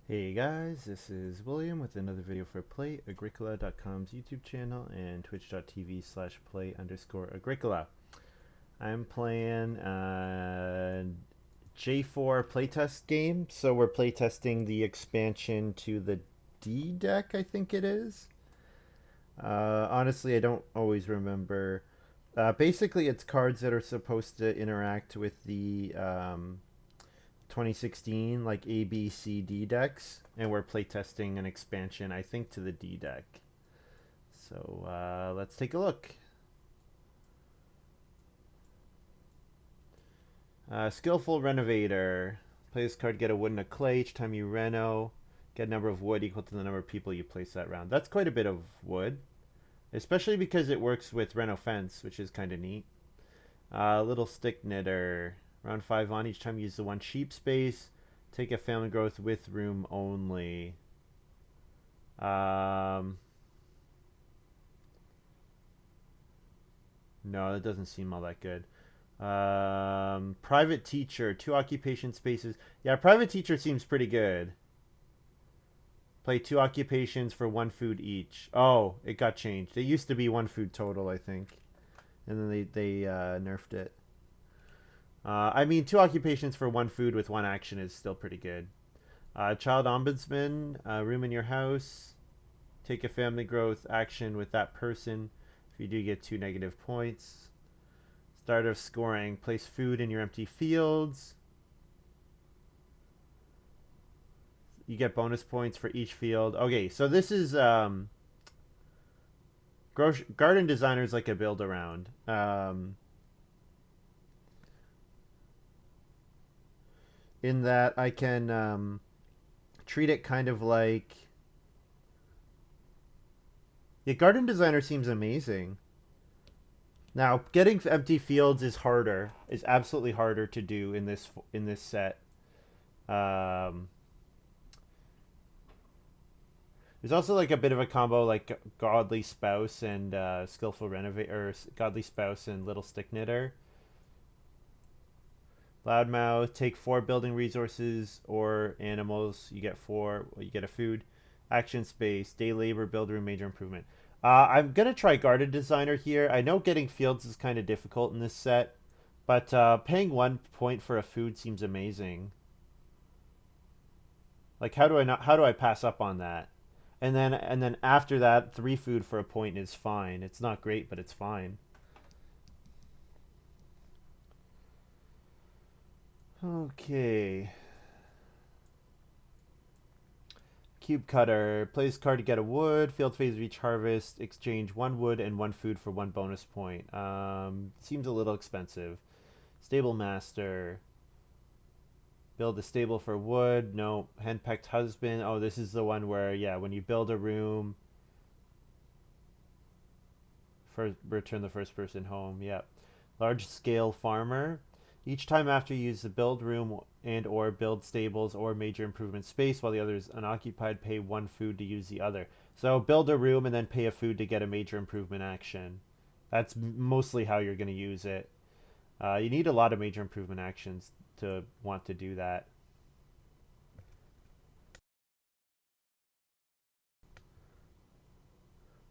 Hey guys, this is William with another video for Play-agricola.com's YouTube channel and twitch.tv/play_agricola. I'm playing J4 playtest game, so we're playtesting the expansion to the D deck, I think it is. Honestly, I don't always remember. Basically, it's cards that are supposed to interact with the 2016 like A, B, C, D decks, and we're playtesting an expansion, I think, to the D deck. So let's take a look. Skillful Renovator. Play this card, get a wood and a clay. Each time you reno, get a number of wood equal to the number of people you place that round. That's quite a bit of wood, especially because it works with Reno Fence, which is kind of neat. Little Stick Knitter. Round 5 on. Each time you use the one sheep space, take a family growth with room only. No, that doesn't seem all that good. Private teacher, 2 occupation spaces. Yeah, private teacher seems pretty good. Play 2 occupations for 1 food each. Oh, it got changed. It used to be 1 food total, I think, and then they nerfed it. I mean, 2 occupations for 1 food with 1 action is still pretty good. Child ombudsman, room in your house. Take a family growth action with that person. If you do, get 2 negative points. Start of scoring. Place food in your empty fields. You get bonus points for each field. Okay, so this is garden designers like a build around. In that I can treat it kind of like. Yeah, garden designer seems amazing. Now, getting empty fields is harder. Is absolutely harder to do in this set. Um, there's also like a bit of a combo like godly spouse and skillful renovate or godly spouse and little stick knitter. Loudmouth, take 4 building resources or animals. You get 4. You get a food. Action space, day labor, build room, major improvement. I'm gonna try garden designer here. I know getting fields is kind of difficult in this set, but paying 1 point for a food seems amazing. Like, how do I not? How do I pass up on that? And then after that, 3 food for a point is fine. It's not great, but it's fine. Okay. Cube cutter. Plays card to get a wood. Field phase of each harvest. Exchange 1 wood and 1 food for 1 bonus point. Seems a little expensive. Stable master. Build a stable for wood. No. Henpecked husband. Oh, this is the one where, yeah, when you build a room, return the first person home. Yep. Large scale farmer. Each time after you use the build room and or build stables or major improvement space while the other is unoccupied, pay 1 food to use the other. So build a room and then pay a food to get a major improvement action. That's mostly how you're going to use it. You need a lot of major improvement actions to want to do that.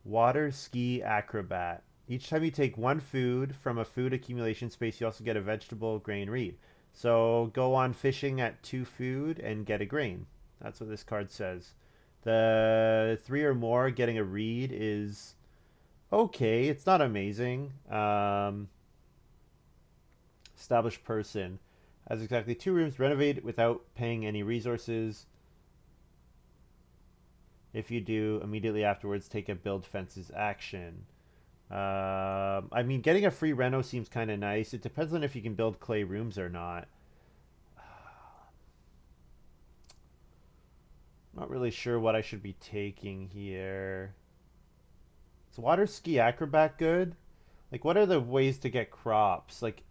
Water ski acrobat. Each time you take 1 food from a food accumulation space, you also get a vegetable, grain, reed. So go on fishing at 2 food and get a grain. That's what this card says. The 3 or more getting a reed is okay. It's not amazing. Established person has exactly 2 rooms. Renovate without paying any resources. If you do, immediately afterwards, take a build fences action. I mean, getting a free reno seems kind of nice. It depends on if you can build clay rooms or not. Not really sure what I should be taking here. Is water ski acrobat good? Like, what are the ways to get crops? Like,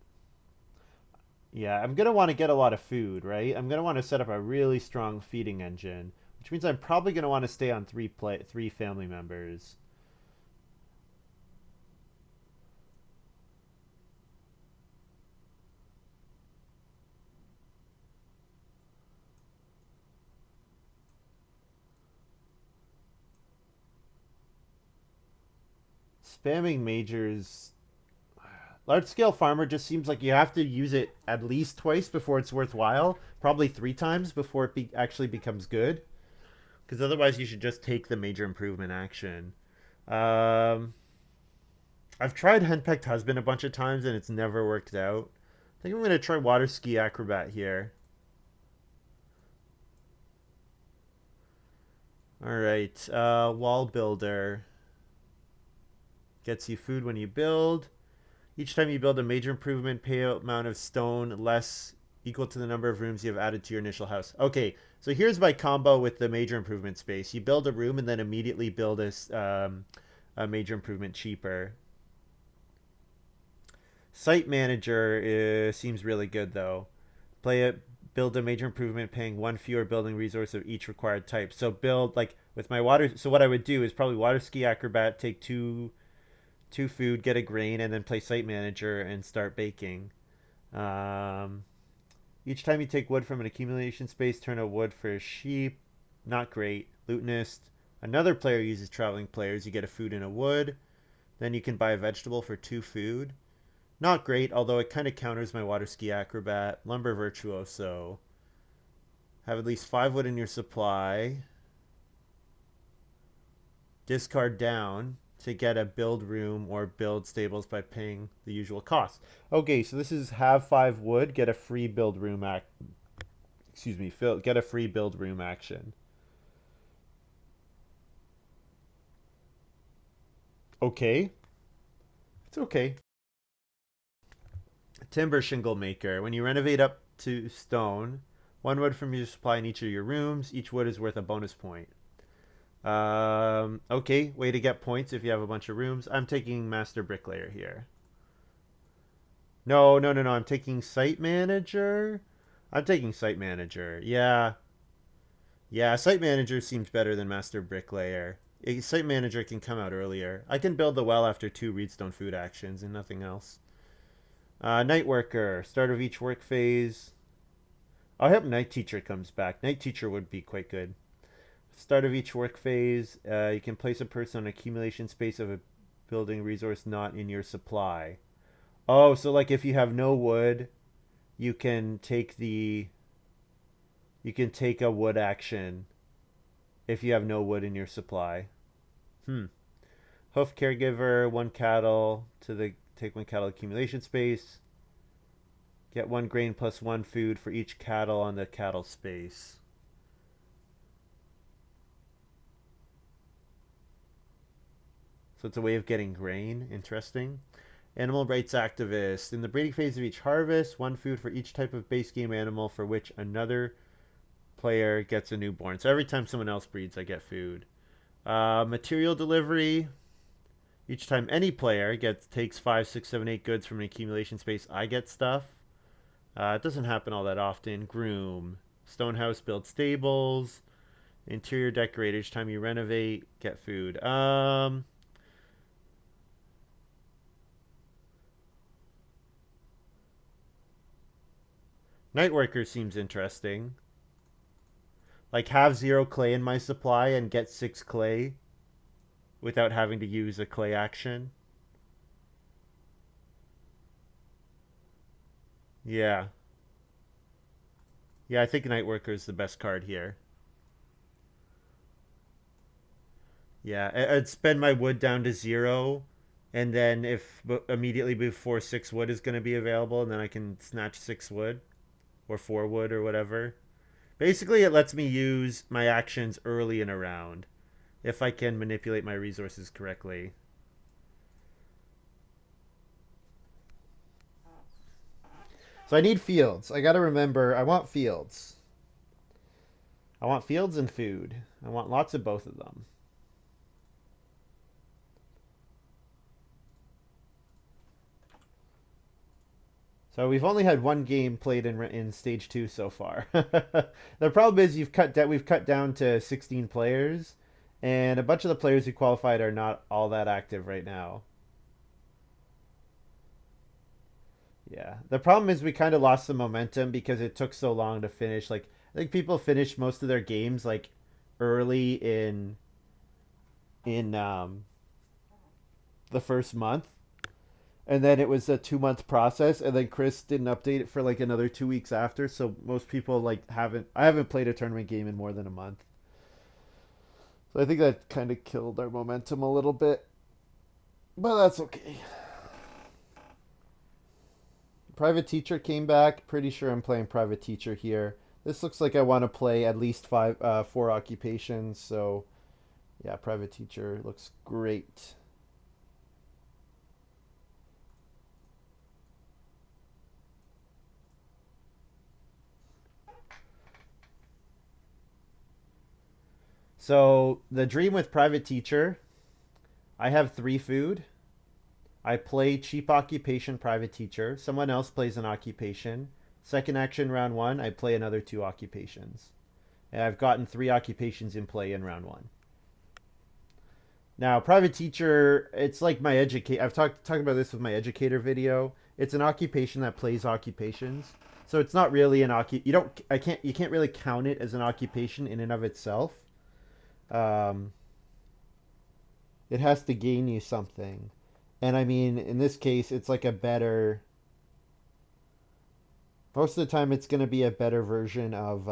yeah, I'm gonna want to get a lot of food, right? I'm gonna want to set up a really strong feeding engine, which means I'm probably gonna want to stay on 3 family members. Spamming majors. Large scale farmer just seems like you have to use it at least twice before it's worthwhile. Probably three times before it actually becomes good. Because otherwise, you should just take the major improvement action. Um, I've tried henpecked husband a bunch of times and it's never worked out. I think I'm gonna try water ski acrobat here. All right, wall builder gets you food when you build. Each time you build a major improvement, payout amount of stone less equal to the number of rooms you have added to your initial house. Okay, so here's my combo with the major improvement space. You build a room and then immediately build a major improvement cheaper. Site manager seems really good though. Play it, build a major improvement, paying one fewer building resource of each required type. So build like with my water. So what I would do is probably water ski acrobat, take two food, get a grain, and then play site manager and start baking. Um, each time you take wood from an accumulation space, turn a wood for a sheep. Not great. Lutenist. Another player uses traveling players. You get a food and a wood. Then you can buy a vegetable for two food. Not great, although it kind of counters my water ski acrobat. Lumber virtuoso. Have at least 5 wood in your supply. Discard down to get a build room or build stables by paying the usual cost. Okay, so this is have 5 wood, get a free build room get a free build room action. Okay. It's okay. Timber shingle maker. When you renovate up to stone, 1 wood from your supply in each of your rooms. Each wood is worth a bonus point. Okay, way to get points if you have a bunch of rooms. I'm taking master bricklayer here. No, no, no, no. I'm taking site manager. I'm taking site manager. Yeah. Yeah, site manager seems better than master bricklayer. Site manager can come out earlier. I can build the well after 2 reedstone food actions and nothing else. Night worker. Start of each work phase. I hope night teacher comes back. Night teacher would be quite good. Start of each work phase, you can place a person on accumulation space of a building resource not in your supply. Oh, so like if you have no wood, you can take a wood action if you have no wood in your supply. Hoof caregiver, 1 cattle to the take 1 cattle accumulation space. Get 1 grain plus 1 food for each cattle on the cattle space. So it's a way of getting grain. Interesting. Animal rights activist. In the breeding phase of each harvest, 1 food for each type of base game animal for which another player gets a newborn. So every time someone else breeds, I get food. Material delivery. Each time any player takes 5, 6, 7, 8 goods from an accumulation space, I get stuff. It doesn't happen all that often. Groom. Stonehouse, build stables. Interior decorator. Each time you renovate, get food. Nightworker seems interesting. Like have 0 clay in my supply and get 6 clay without having to use a clay action. Yeah. Yeah, I think Nightworker is the best card here. Yeah, I'd spend my wood down to 0, and then if immediately before 6 wood is going to be available, and then I can snatch 6 wood or 4 wood or whatever. Basically, it lets me use my actions early in a round if I can manipulate my resources correctly. So I need fields. I got to remember, I want fields. I want fields and food. I want lots of both of them. So we've only had 1 game played in stage 2 so far. The problem is we've cut down to 16 players, and a bunch of the players who qualified are not all that active right now. Yeah. The problem is we kind of lost some momentum because it took so long to finish. Like I think people finished most of their games like early in the first month. And then it was a 2 month process, and then Chris didn't update it for like another 2 weeks after. So most people like haven't. I haven't played a tournament game in more than a month. So I think that kind of killed our momentum a little bit, but that's okay. Private Teacher came back. Pretty sure I'm playing Private Teacher here. This looks like I want to play at least 4 occupations. So yeah, Private Teacher looks great. So the dream with Private Teacher, I have 3 food. I play cheap occupation Private Teacher. Someone else plays an occupation. Second action round 1, I play another 2 occupations. And I've gotten 3 occupations in play in round 1. Now, Private Teacher, it's like my educate. I've talked about this with my educator video. It's an occupation that plays occupations. So it's not really an you can't really count it as an occupation in and of itself. Um, it has to gain you something. And I mean, in this case, it's like a better. Most of the time, it's going to be a better version of.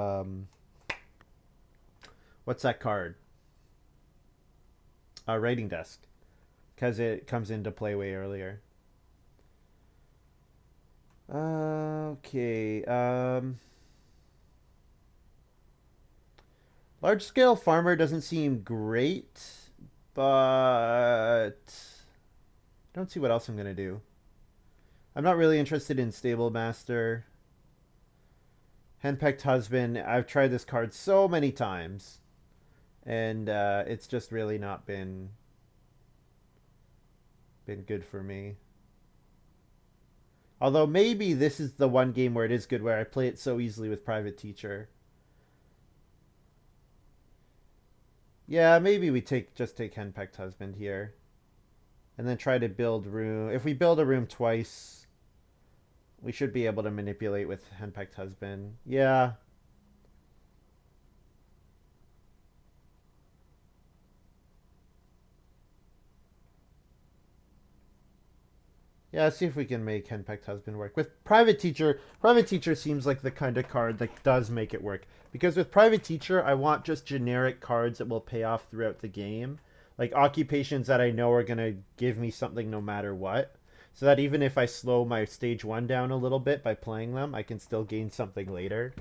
What's that card? Writing desk. Because it comes into play way earlier. Okay. Large scale farmer doesn't seem great, but I don't see what else I'm going to do. I'm not really interested in Stable Master. Henpecked Husband. I've tried this card so many times, and it's just really not been good for me. Although maybe this is the one game where it is good, where I play it so easily with Private Teacher. Yeah, maybe we just take Henpecked Husband here. And then try to build room. If we build a room twice, we should be able to manipulate with Henpecked Husband. Yeah. Yeah, let's see if we can make Henpecked Husband work. With Private Teacher seems like the kind of card that does make it work. Because with Private Teacher, I want just generic cards that will pay off throughout the game. Like occupations that I know are going to give me something no matter what. So that even if I slow my stage 1 down a little bit by playing them, I can still gain something later.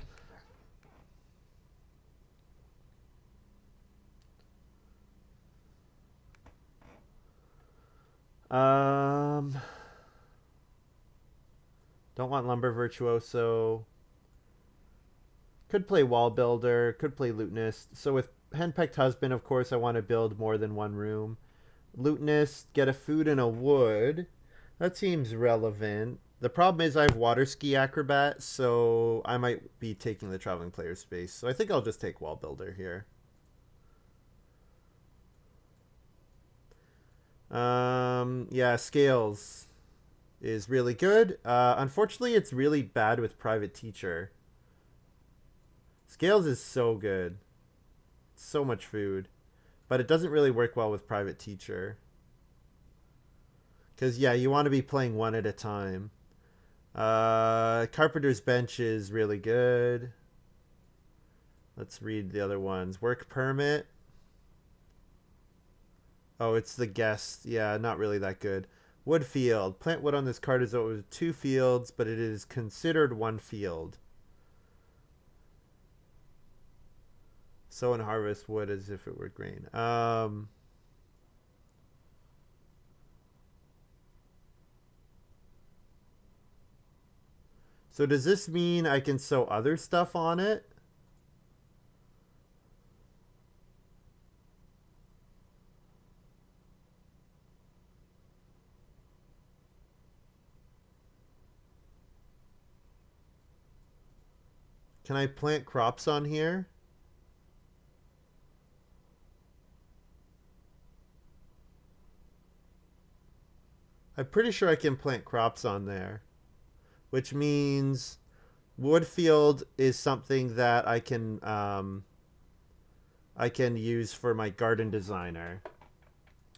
Don't want Lumber Virtuoso. Could play Wall Builder. Could play Lutenist. So with Henpecked Husband, of course, I want to build more than one room. Lutenist, get a food and a wood. That seems relevant. The problem is I have Water Ski Acrobat, so I might be taking the Traveling Player space. So I think I'll just take Wall Builder here. Yeah, Scales is really good. Unfortunately, it's really bad with Private Teacher. Scales is so good. So much food. But it doesn't really work well with Private Teacher. Because, yeah, you want to be playing one at a time. Carpenter's Bench is really good. Let's read the other ones. Work Permit. Oh, it's the guest. Yeah, not really that good. Woodfield. Plant wood on this card as though it was 2 fields, but it is considered 1 field. Sow and harvest wood as if it were grain. So does this mean I can sow other stuff on it? Can I plant crops on here? I'm pretty sure I can plant crops on there, which means Woodfield is something that I can use for my garden designer.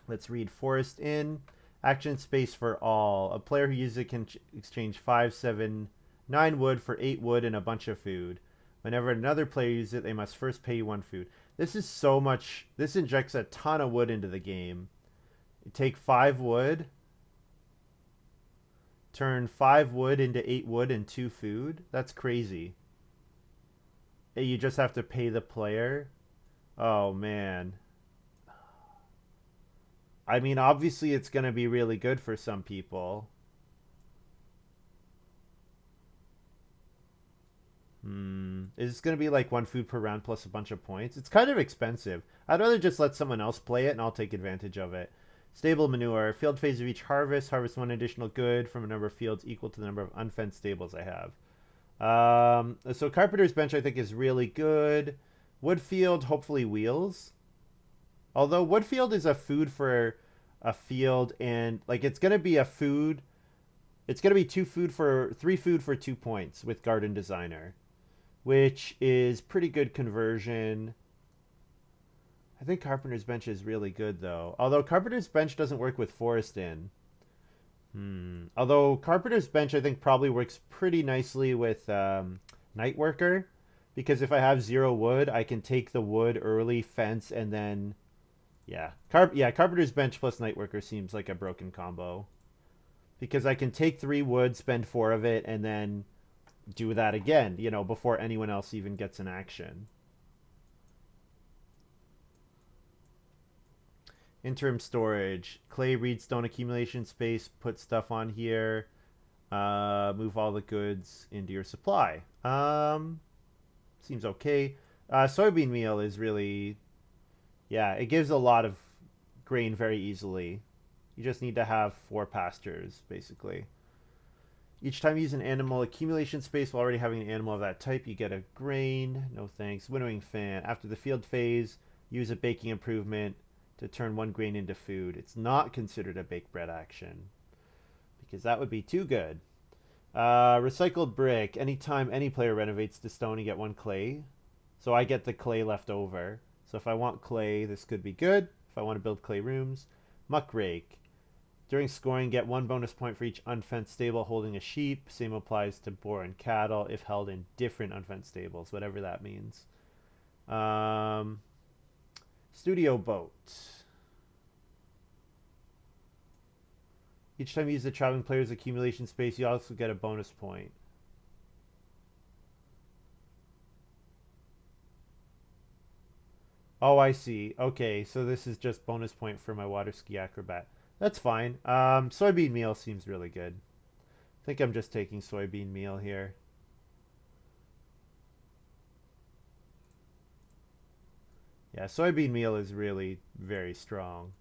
Let's read Forest Inn. Action space for all. A player who uses it can exchange 5, 7, 9 wood for 8 wood and a bunch of food. Whenever another player uses it, they must first pay you 1 food. This is so much. This injects a ton of wood into the game. You take 5 wood, turn 5 wood into 8 wood and 2 food. That's crazy. You just have to pay the player. Oh, man. I mean, obviously it's going to be really good for some people. Is this going to be like 1 food per round plus a bunch of points? It's kind of expensive. I'd rather just let someone else play it and I'll take advantage of it. Stable manure. Field phase of each harvest. Harvest 1 additional good from a number of fields equal to the number of unfenced stables I have. So Carpenter's Bench I think is really good. Woodfield, hopefully wheels. Although Woodfield is a food for a field and like it's going to be a food. It's going to be 3 food for 2 points with Garden Designer, which is pretty good conversion. I think Carpenter's Bench is really good though. Although Carpenter's Bench doesn't work with Forest Inn. Although Carpenter's Bench I think probably works pretty nicely with Night Worker, because if I have 0 wood, I can take the wood early, fence, and then Carpenter's Bench plus Night Worker seems like a broken combo, because I can take 3 wood, spend 4 of it, and then do that again, before anyone else even gets an action. Interim storage. Clay, reed, stone accumulation space. Put stuff on here. Move all the goods into your supply. Seems okay. Soybean meal is really... Yeah, it gives a lot of grain very easily. You just need to have 4 pastures, basically. Each time you use an animal accumulation space while already having an animal of that type, you get a grain. No thanks. Winnowing fan. After the field phase, use a baking improvement to turn 1 grain into food. It's not considered a baked bread action, because that would be too good. Recycled brick. Anytime any player renovates to stone, you get 1 clay. So I get the clay left over. So if I want clay, this could be good. If I want to build clay rooms. Muck rake. During scoring, get 1 bonus point for each unfenced stable holding a sheep. Same applies to boar and cattle if held in different unfenced stables, whatever that means. Studio boat. Each time you use the traveling player's accumulation space, you also get a bonus point. Oh, I see. Okay, so this is just bonus point for my water ski acrobat. That's fine. Soybean meal seems really good. I think I'm just taking soybean meal here. Yeah, soybean meal is really very strong.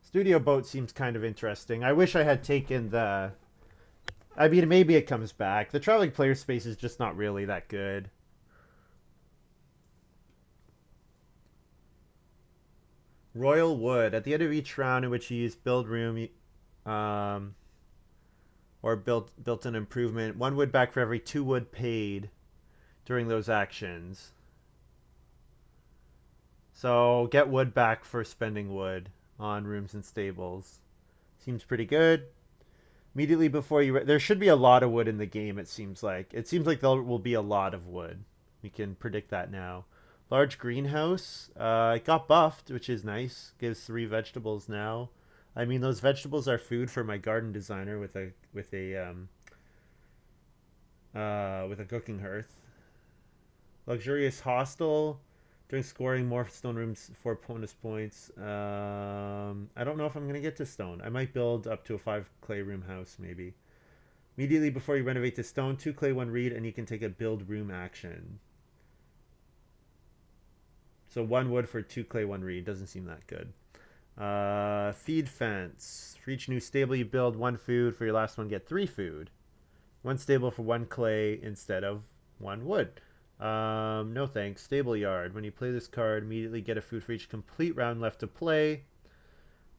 Studio boat seems kind of interesting. I wish I had taken the... I mean, maybe it comes back. The traveling player space is just not really that good. Royal Wood. At the end of each round in which you use build room or built an improvement, 1 wood back for every 2 wood paid during those actions. So get wood back for spending wood on rooms and stables. Seems pretty good. Immediately before you... there should be a lot of wood in the game, it seems like. It seems like there will be a lot of wood. We can predict that now. Large greenhouse. It got buffed, which is nice. Gives 3 vegetables now. I mean, those vegetables are food for my garden designer with a cooking hearth. Luxurious hostel. During scoring, more stone rooms, 4 bonus points. I don't know if I'm going to get to stone. I might build up to a 5 clay room house, maybe. Immediately before you renovate to stone, 2 clay, 1 reed, and you can take a build room action. So 1 wood for 2 clay, 1 reed. Doesn't seem that good. Feed fence. For each new stable you build, 1 food. For your last one, get 3 food. 1 stable for 1 clay instead of 1 wood. No thanks. Stable yard. When you play this card, immediately get a food for each complete round left to play.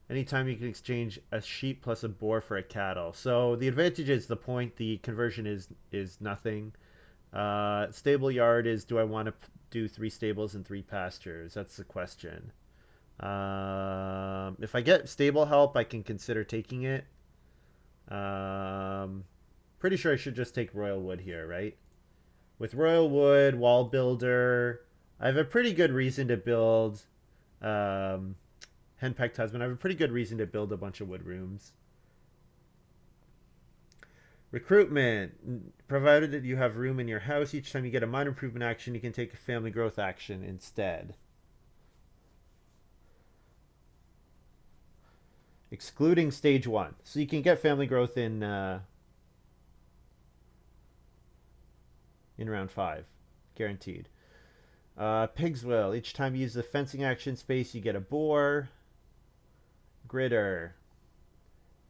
Anytime you can exchange a sheep plus a boar for a cattle. So the advantage is the point. The conversion is nothing. Stable yard is, do I want to do 3 stables and 3 pastures? That's the question. If I get stable help, I can consider taking it. Pretty sure I should just take Royal Wood here, right? With Royal Wood, Wall Builder, I have a pretty good reason to build um, Henpecked Husband. I have a pretty good reason to build a bunch of wood rooms. Recruitment. Provided that you have room in your house, each time you get a minor improvement action, you can take a family growth action instead. Excluding stage 1. So you can get family growth in round 5. Guaranteed. Pig's Will. Each time you use the fencing action space, you get a boar. Gritter.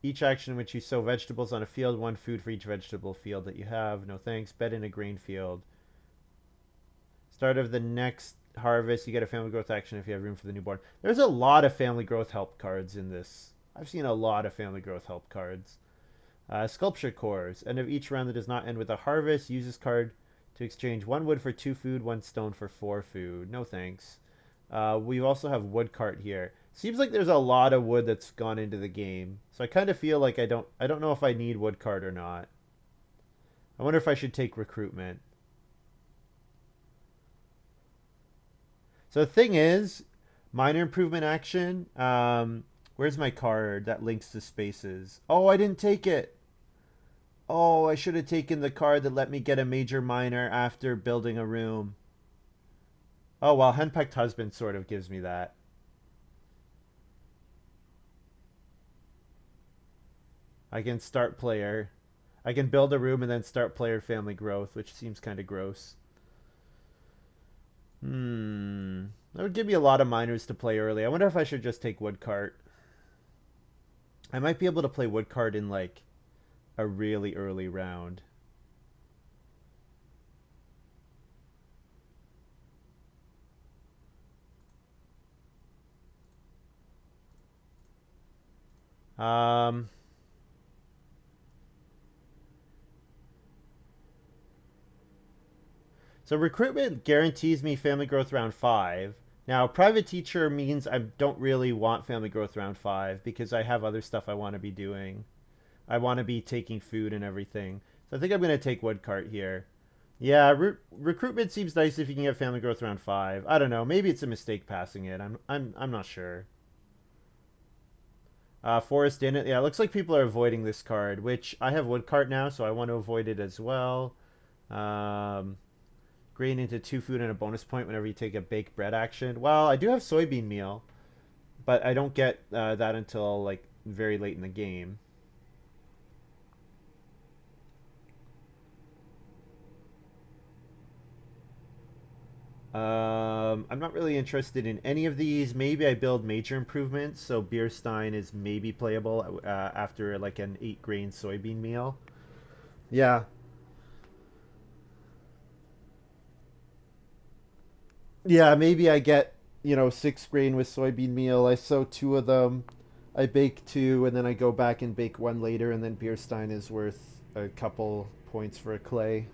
Each action in which you sow vegetables on a field, 1 food for each vegetable field that you have. No thanks. Bed in a grain field. Start of the next harvest, you get a family growth action if you have room for the newborn. There's a lot of family growth help cards in this. I've seen a lot of family growth help cards. Sculpture cores. End of each round that does not end with a harvest, use this card to exchange 1 wood for 2 food, 1 stone for 4 food. No thanks. We also have wood cart here. Seems like there's a lot of wood that's gone into the game. So I kind of feel like I don't know if I need wood cart or not. I wonder if I should take recruitment. So the thing is, minor improvement action. Where's my card that links to spaces? Oh, I didn't take it. Oh, I should have taken the card that let me get a major minor after building a room. Oh, well, Henpecked Husband sort of gives me that. I can start player. I can build a room and then start player family growth, which seems kind of gross. That would give me a lot of minors to play early. I wonder if I should just take woodcart. I might be able to play woodcart in like a really early round. Um, so recruitment guarantees me family growth round 5. Now, private teacher means I don't really want family growth round 5 because I have other stuff I want to be doing. I want to be taking food and everything. So I think I'm going to take woodcart here. Yeah, recruitment seems nice if you can get family growth round 5. I don't know. Maybe it's a mistake passing it. I'm not sure. Forest in it. Yeah, it looks like people are avoiding this card, which I have woodcart now, so I want to avoid it as well. Grain into 2 food and a bonus point whenever you take a baked bread action. Well, I do have soybean meal, but I don't get that until like very late in the game. I'm not really interested in any of these. Maybe I build major improvements, so beer stein is maybe playable after like an 8-grain soybean meal. Yeah, yeah. Maybe I get 6 grain with soybean meal. I sow 2 of them. I bake 2, and then I go back and bake 1 later, and then beer stein is worth a couple points for a clay.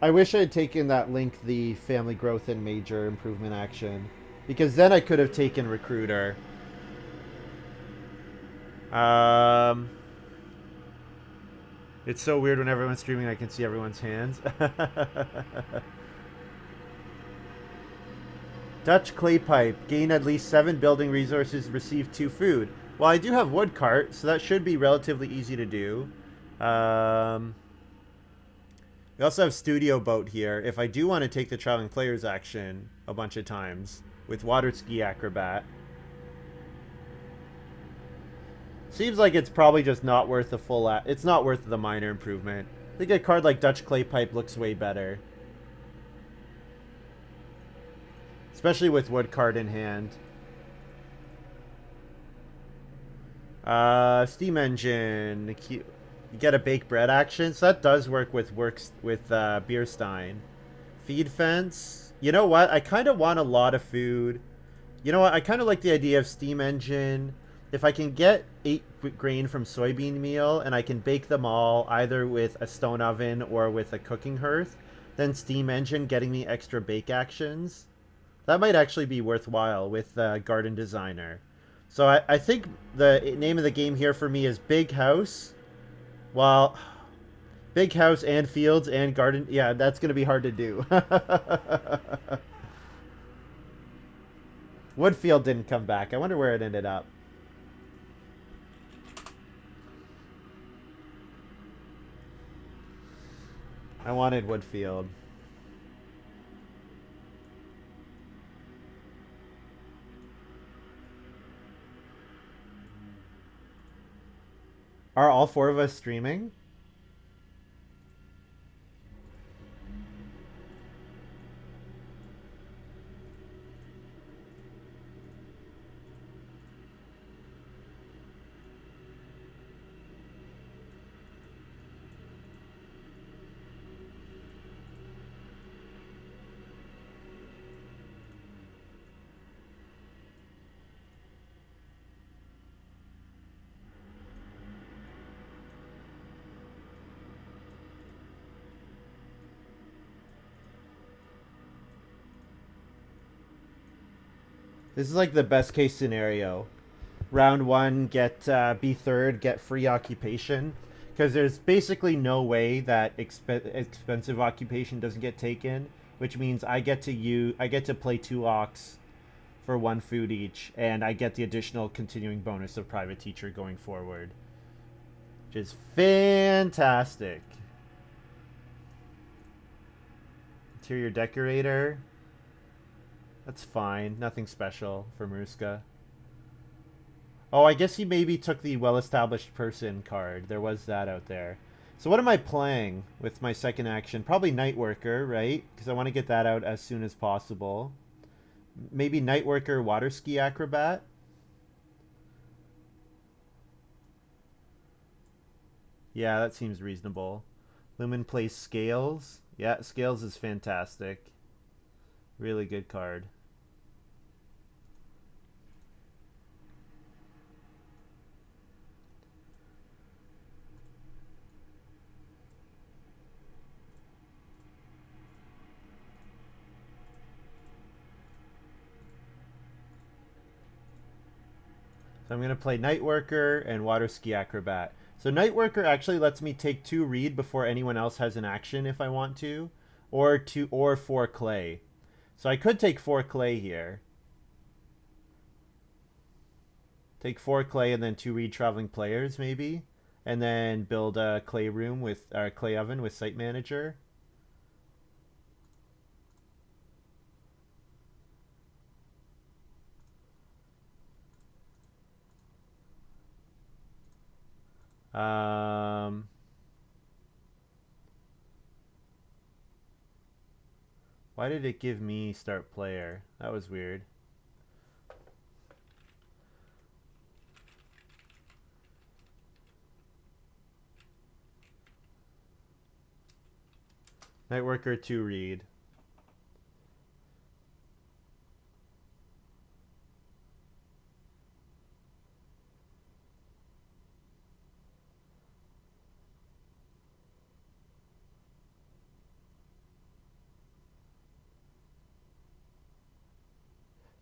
I wish I had taken that link, the family growth and major improvement action, because then I could have taken recruiter. Um, it's so weird when everyone's streaming. I can see everyone's hands. Dutch clay pipe. Gain at least 7 building resources. Receive 2 food. Well, I do have wood cart, so that should be relatively easy to do. We also have studio boat here. If I do want to take the traveling players action a bunch of times with water ski acrobat, seems like it's probably just not worth the full. It's not worth the minor improvement. I think a card like Dutch clay pipe looks way better, especially with wood card in hand. Steam engine. You get a bake bread action, so that does work with beer stein. Feed fence. You know what? I kind of want a lot of food. You know what? I kind of like the idea of steam engine. If I can get 8 grain from soybean meal and I can bake them all either with a stone oven or with a cooking hearth, then steam engine getting me extra bake actions. That might actually be worthwhile with Garden Designer. So I think the name of the game here for me is Big House. Well, Big House and Fields and Garden. Yeah, that's going to be hard to do. Woodfield didn't come back. I wonder where it ended up. I wanted Woodfield. Are all four of us streaming? This is like the best case scenario. Round one, get be third, get free occupation, because there's basically no way that expensive occupation doesn't get taken, which means I get to play 2 ox for 1 food each, and I get the additional continuing bonus of private teacher going forward, which is fantastic. Interior decorator. That's fine. Nothing special for Maruska. Oh, I guess he maybe took the well-established person card. There was that out there. So what am I playing with my second action? Probably Nightworker, right? Because I want to get that out as soon as possible. Maybe Nightworker, Water Ski Acrobat. Yeah, that seems reasonable. Lumen plays Scales. Yeah, Scales is fantastic. Really good card. So I'm going to play Nightworker and Water Ski Acrobat. So Nightworker actually lets me take 2 read before anyone else has an action if I want to, or 4 clay. So I could take 4 clay here. Take 4 clay and then 2 read traveling players maybe, and then build a clay room with clay oven with site manager. Um, why did it give me start player? That was weird. Nightworker 2 read.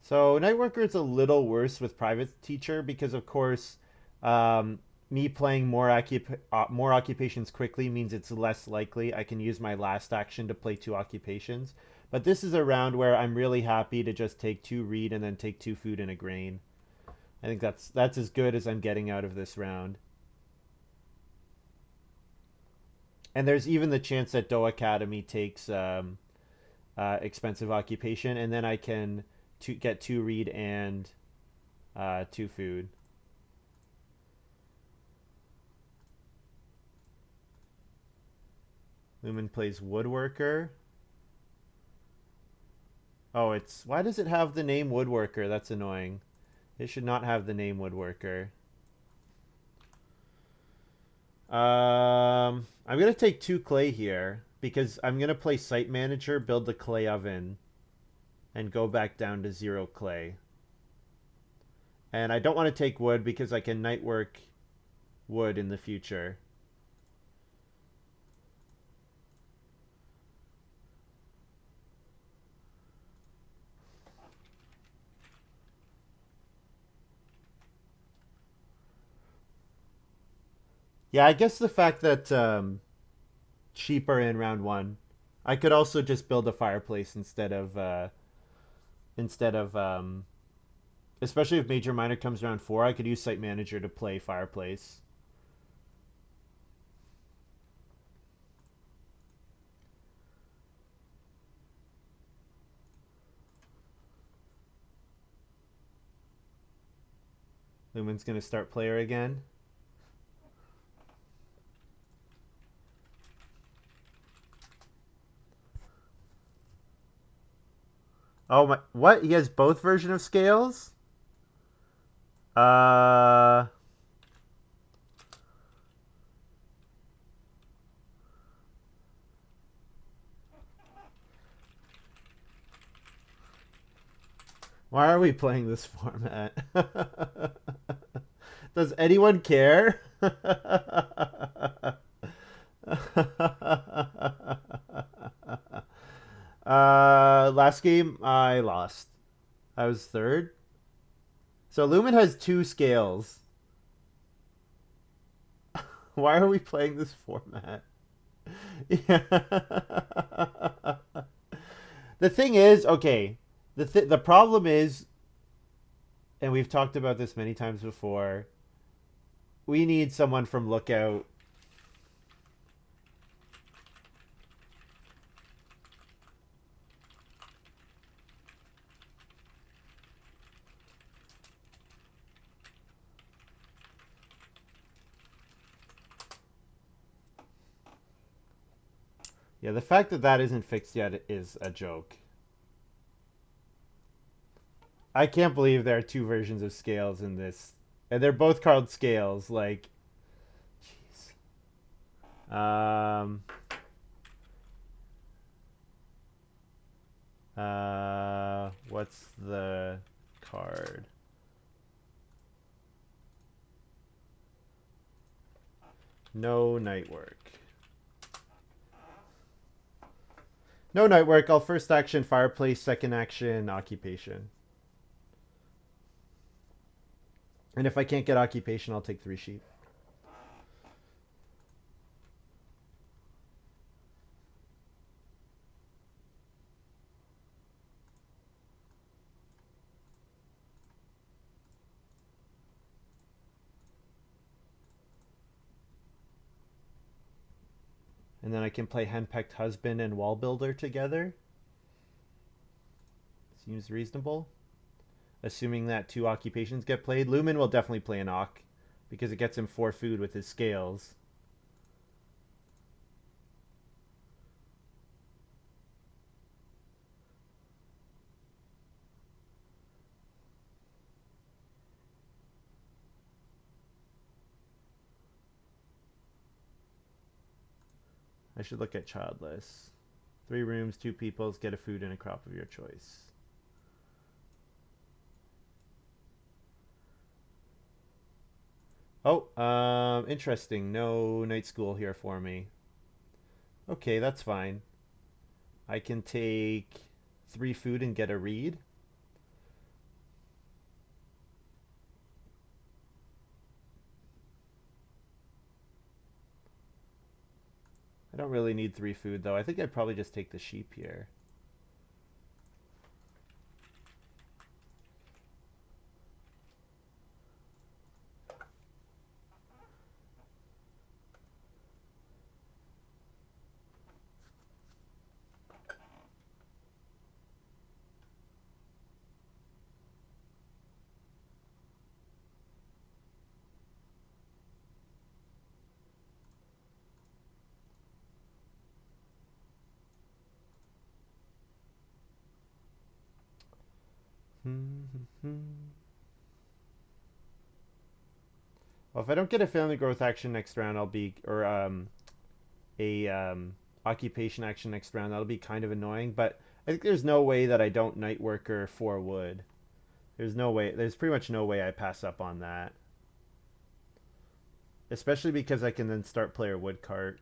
So Nightworker is a little worse with private teacher because, of course, um, me playing more occupations quickly means it's less likely I can use my last action to play 2 occupations. But this is a round where I'm really happy to just take 2 read and then take 2 food and a grain. I think that's as good as I'm getting out of this round. And there's even the chance that Doe Academy takes expensive occupation, and then I can get 2 read and 2 food. Lumen plays Woodworker. Oh, it's... Why does it have the name Woodworker? That's annoying. It should not have the name Woodworker. I'm going to take 2 clay here because I'm going to play Site Manager, build the clay oven, and go back down to 0 clay. And I don't want to take wood because I can nightwork wood in the future. Yeah, I guess the fact that sheep are in round one, I could also just build a fireplace instead of especially if major minor comes round four, I could use site manager to play fireplace. Lumen's gonna start player again. Oh my! What? He has both version of scales. Uh, why are we playing this format? Does anyone care? Last game I lost. I was third. So Lumen has two scales. Why are we playing this format? Yeah. The thing is, okay, the problem is, and we've talked about this many times before, we need someone from Lookout. Yeah, the fact that that isn't fixed yet is a joke. I can't believe there are two versions of scales in this, and they're both called scales. Like, jeez. What's the card? No night work. No night work. I'll first action fireplace, second action occupation. And if I can't get occupation, I'll take 3 sheep. And then I can play Henpecked Husband and Wall Builder together. Seems reasonable. Assuming that 2 occupations get played. Lumen will definitely play an Ock because it gets him 4 food with his scales. I should look at childless. 3 rooms, 2 peoples, get a food and a crop of your choice. Oh, interesting. No night school here for me. Okay, that's fine. I can take 3 food and get a read. I don't really need 3 food though. I think I'd probably just take the sheep here. Well, if I don't get a family growth action next round, I'll be or a occupation action next round. That'll be kind of annoying. But I think there's no way that I don't night worker for wood. There's no way. There's pretty much no way I pass up on that. Especially because I can then start player wood cart.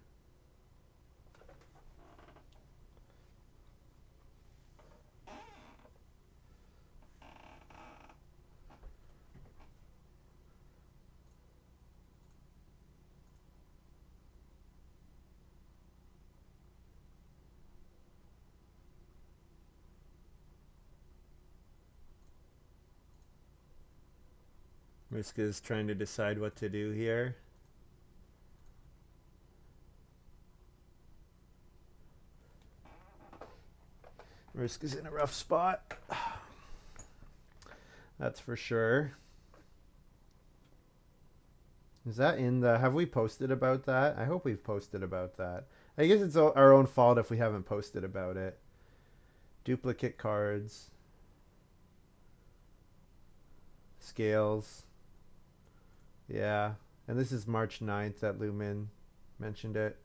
Mariska's trying to decide what to do here. Mariska's in a rough spot. That's for sure. Is that in the... Have we posted about that? I hope we've posted about that. I guess it's our own fault if we haven't posted about it. Duplicate cards. Scales. Yeah. And this is March 9th that Lumen mentioned it.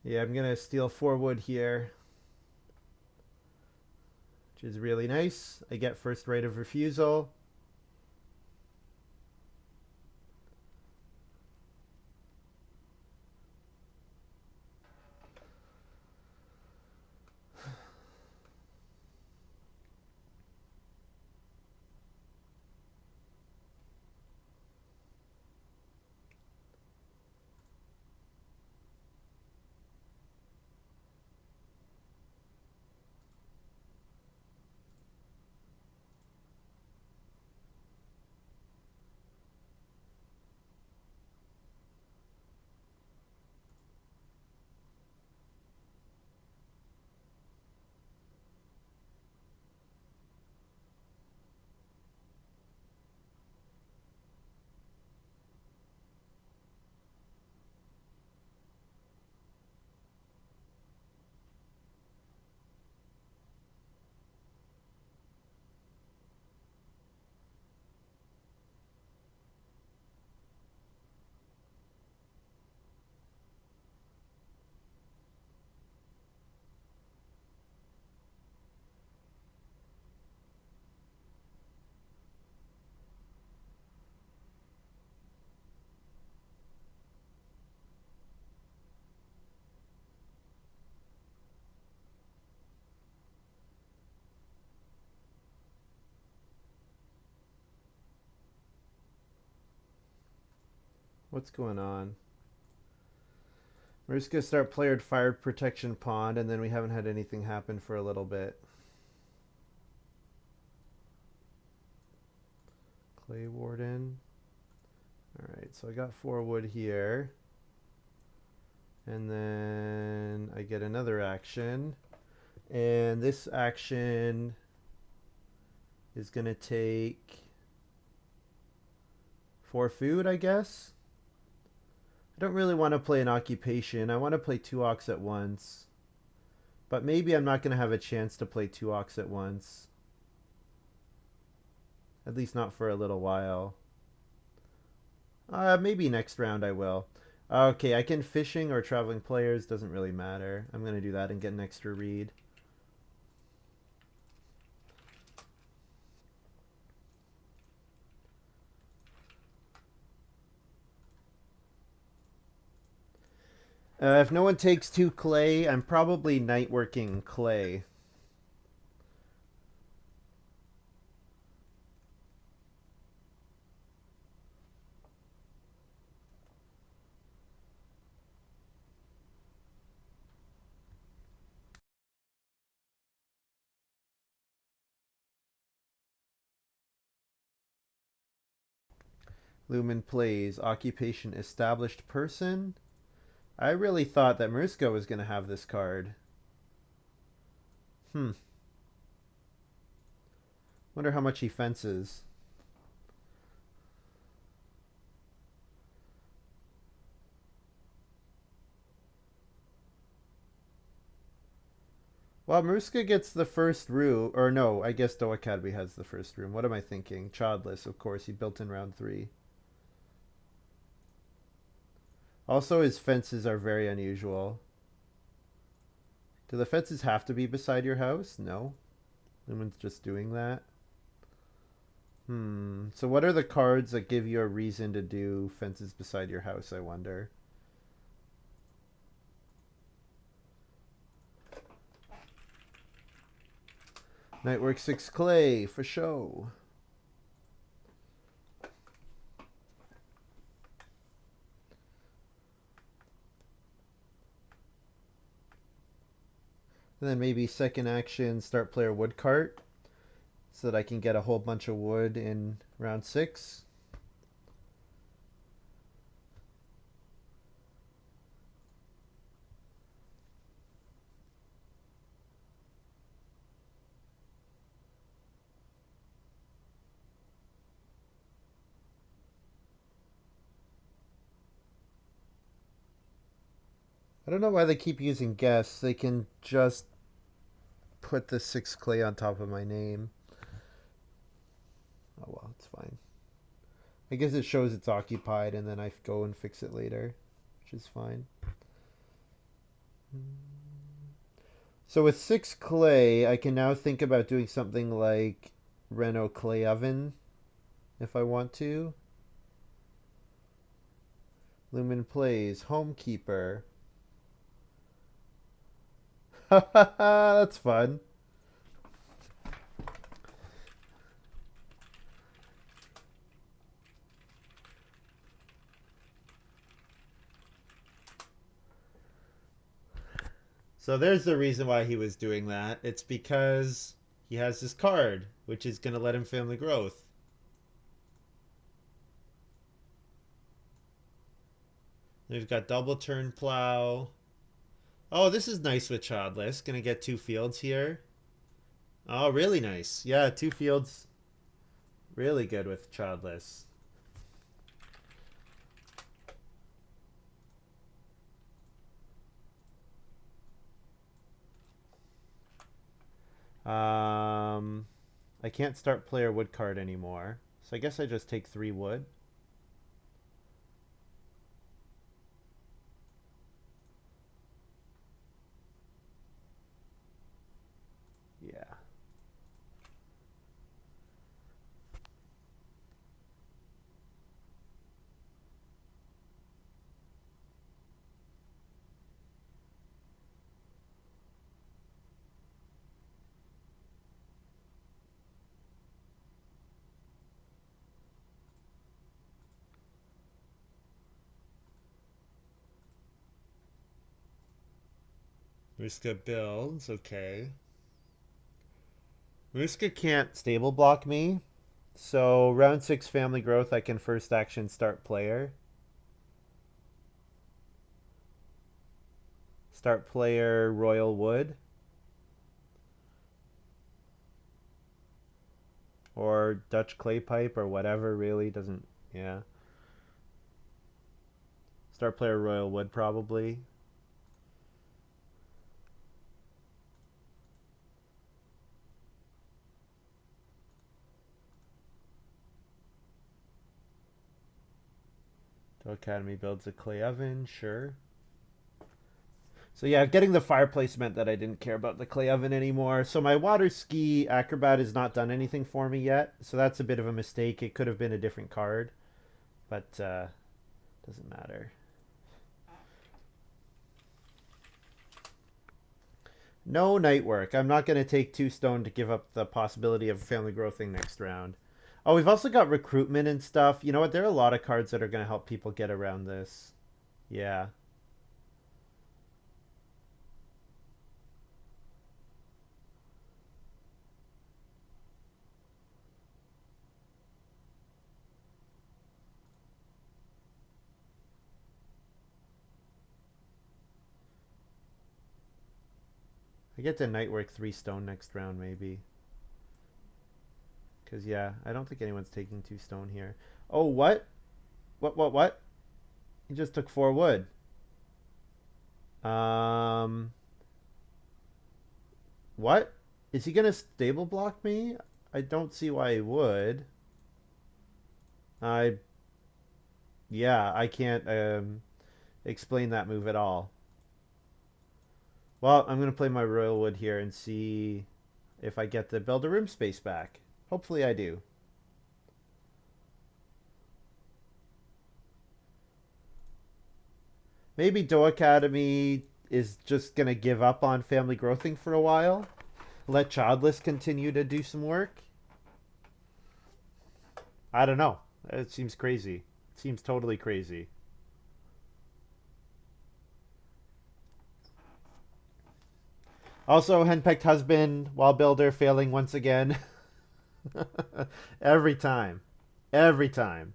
Yeah, I'm going to steal 4 wood here, which is really nice. I get first right of refusal. What's going on? We're just going to start player fire protection pond, and then we haven't had anything happen for a little bit. Clay Warden. Alright, so I got 4 wood here. And then I get another action. And this action is going to take 4 food, I guess. I don't really want to play an occupation. I want to play 2 ox at once. But maybe I'm not going to have a chance to play 2 ox at once. At least not for a little while. Maybe next round I will. Okay, I can fishing or traveling players. Doesn't really matter. I'm going to do that and get an extra read. If no one takes 2 clay, I'm probably night working clay. Lumen plays occupation established person. I really thought that Mariska was going to have this card. Hmm. Wonder how much he fences. Well, Mariska gets the first room. Or no, I guess Doe Academy has the first room. What am I thinking? Childless, of course. He built in round 3. Also, his fences are very unusual. Do the fences have to be beside your house? No. Someone's just doing that. So what are the cards that give you a reason to do fences beside your house, I wonder? Nightwork 6 clay, for show. And then maybe second action, start player wood cart, so that I can get a whole bunch of wood in round 6. I don't know why they keep using guess. They can just put the 6 clay on top of my name. Oh well, it's fine. I guess it shows it's occupied and then I go and fix it later, which is fine. So with 6 clay, I can now think about doing something like Renault clay oven if I want to. Lumen plays Homekeeper. That's fun. So there's the reason why he was doing that. It's because he has this card, which is going to let him family growth. We've got double turn plow. Oh, this is nice with childless. Going to get 2 fields here. Oh, really nice. Yeah, 2 fields. Really good with childless. I can't start player wood card anymore. So I guess I just take 3 wood. Yeah. Muska builds, okay. Muska can't stable block me. So round 6 family growth, I can first action start player. Start player Royal Wood. Or Dutch Clay Pipe or whatever, really. Doesn't, yeah. Start player Royal Wood, probably. The Academy builds a clay oven, sure. So yeah, getting the fireplace meant that I didn't care about the clay oven anymore. So my water ski acrobat has not done anything for me yet. So that's a bit of a mistake. It could have been a different card, but doesn't matter. No night work. I'm not going to take 2 stone to give up the possibility of family growthing next round. Oh, we've also got recruitment and stuff. You know what? There are a lot of cards that are going to help people get around this. Yeah. I get to night work 3 stone next round, maybe. Because, yeah, I don't think anyone's taking 2 stone here. Oh, what? What? He just took 4 wood. What? Is he gonna stable block me? I don't see why he would. I Yeah, I can't explain that move at all. Well, I'm gonna play my royal wood here and see if I get to build a room space back. Hopefully I do. Maybe Doe Academy is just gonna give up on family growthing for a while. Let Childless continue to do some work. I don't know. It seems crazy. It seems totally crazy. Also, henpecked husband, wall builder failing once again. Every time. Every time.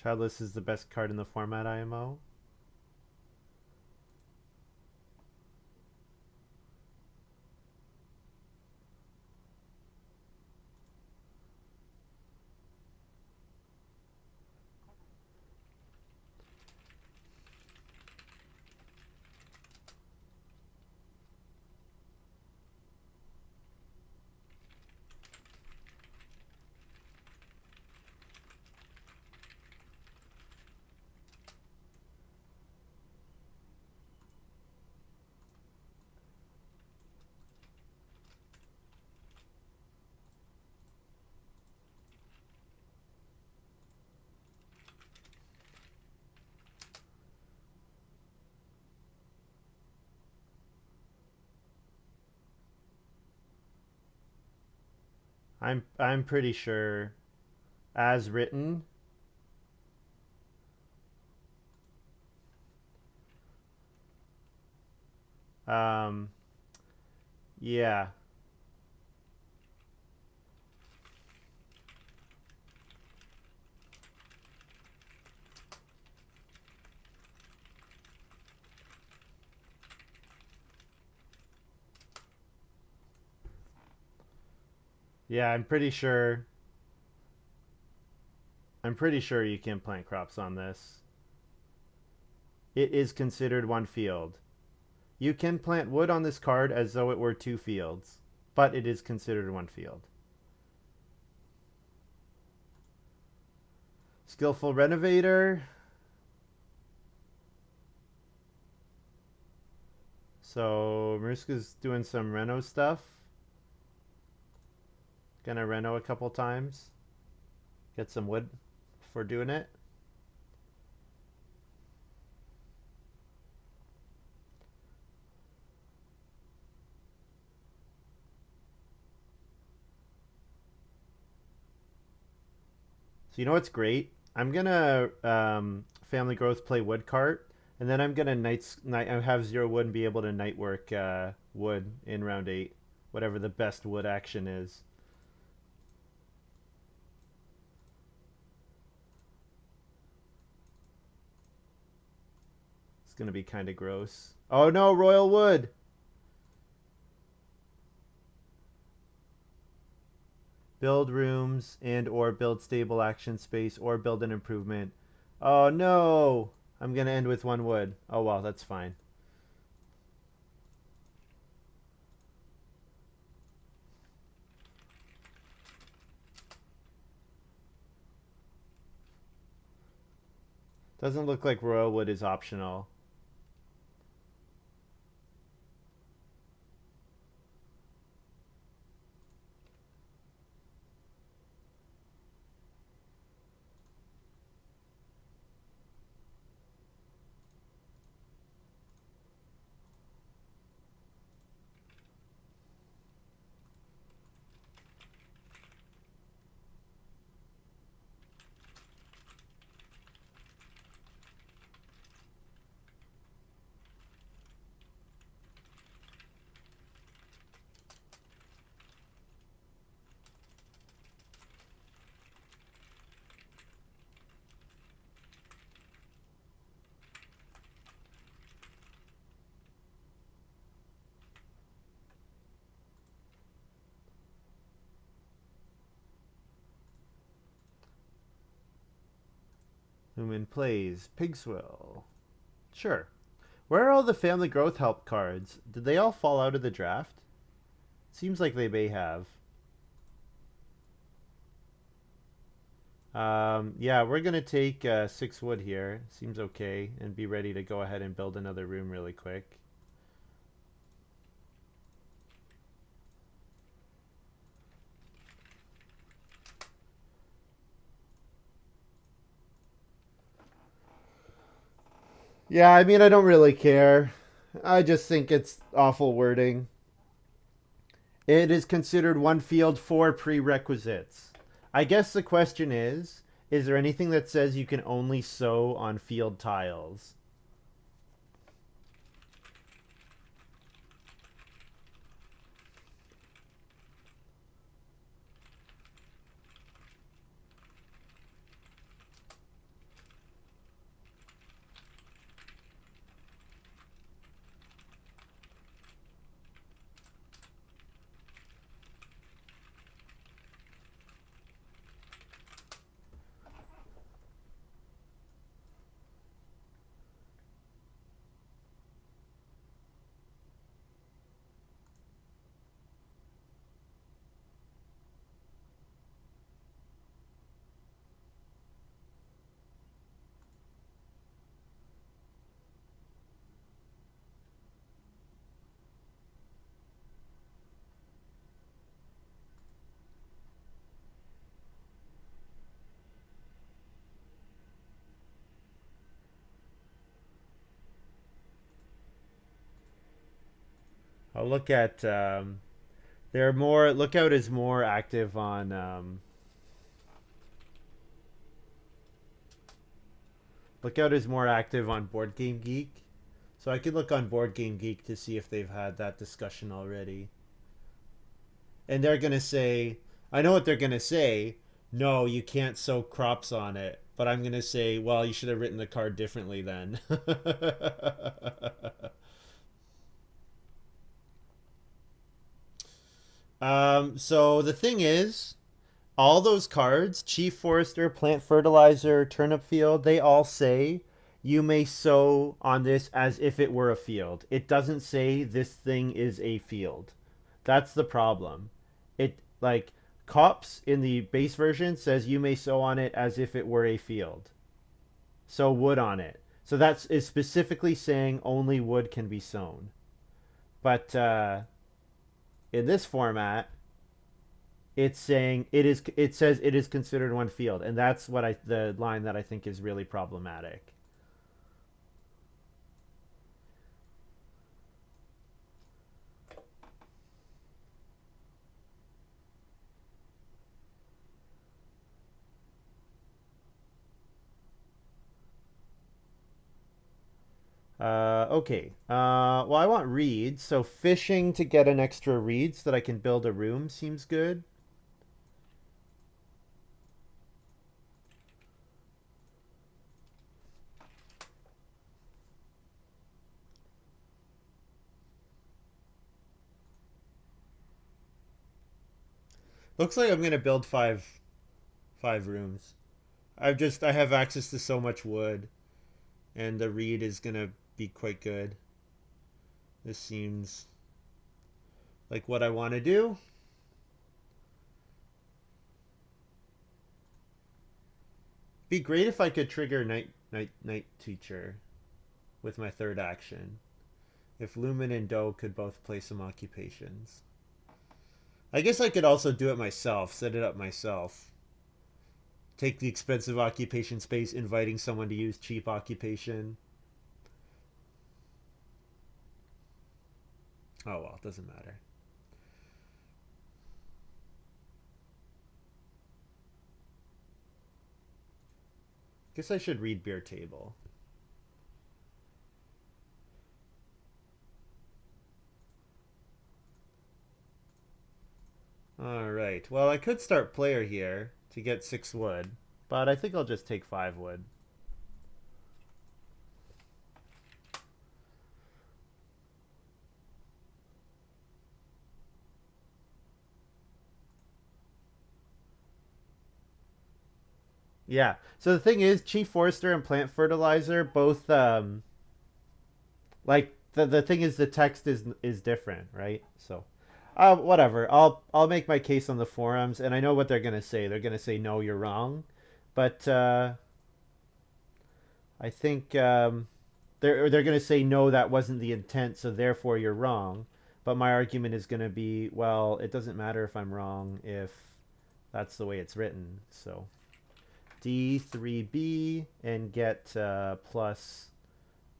Childless is the best card in the format, IMO. I'm pretty sure as written. Um yeah. Yeah, I'm pretty sure you can plant crops on this. It is considered one field. You can plant wood on this card as though it were 2 fields, but it is considered one field. Skillful Renovator. So Mariska's doing some reno stuff. Gonna reno a couple times. Get some wood for doing it. So you know what's great? I'm gonna family growth play wood cart, and then I'm gonna night have 0 wood and be able to night work wood in round 8, whatever the best wood action is. It's gonna be kind of gross. Oh no, royal wood. Build rooms and or build stable action space or build an improvement. Oh no! I'm gonna end with 1 wood. Oh well, that's fine. Doesn't look like royal wood is optional. Lumen plays Pigswill. Sure. Where are all the family growth help cards? Did they all fall out of the draft? Seems like they may have. Yeah, we're going to take 6 wood here. Seems okay. And be ready to go ahead and build another room really quick. Yeah, I mean, I don't really care. I just think it's awful wording. It is considered one field for prerequisites. I guess the question is there anything that says you can only sow on field tiles? I'll look at they're more Lookout is more active on Lookout is more active on Board Game Geek. So I could look on Board Game Geek to see if they've had that discussion already. And they're going to say, I know what they're going to say. No, you can't sow crops on it. But I'm going to say, well, you should have written the card differently then. So the thing is, all those cards, Chief Forester, Plant Fertilizer, Turnip Field, they all say you may sow on this as if it were a field. It doesn't say this thing is a field. That's the problem. It like Cops in the base version says you may sow on it as if it were a field. Sow wood on it. So that is specifically saying only wood can be sown. But in this format, it's saying it says it is considered one field, and that's the line that I think is really problematic. Okay. Well, I want reeds, so fishing to get an extra reed so that I can build a room seems good. Looks like I'm gonna build five rooms. I have access to so much wood, and the reed is gonna be quite good. This seems like what I want to do. Be great if I could trigger night teacher with my third action. If Lumen and Doe could both play some occupations. I guess I could also do it myself, set it up myself. Take the expensive occupation space, inviting someone to use cheap occupation. Oh well, it doesn't matter. Guess I should read beer table. Alright, well I could start player here to get 6 wood, but I think I'll just take 5 wood. Yeah. So the thing is, Chief Forester and Plant Fertilizer both like the thing is the text is different, right? So whatever. I'll make my case on the forums, and I know what they're gonna say. They're gonna say no, you're wrong, but I think they're gonna say no, that wasn't the intent, so therefore you're wrong. But my argument is gonna be, well, it doesn't matter if I'm wrong if that's the way it's written. So D3B and get plus.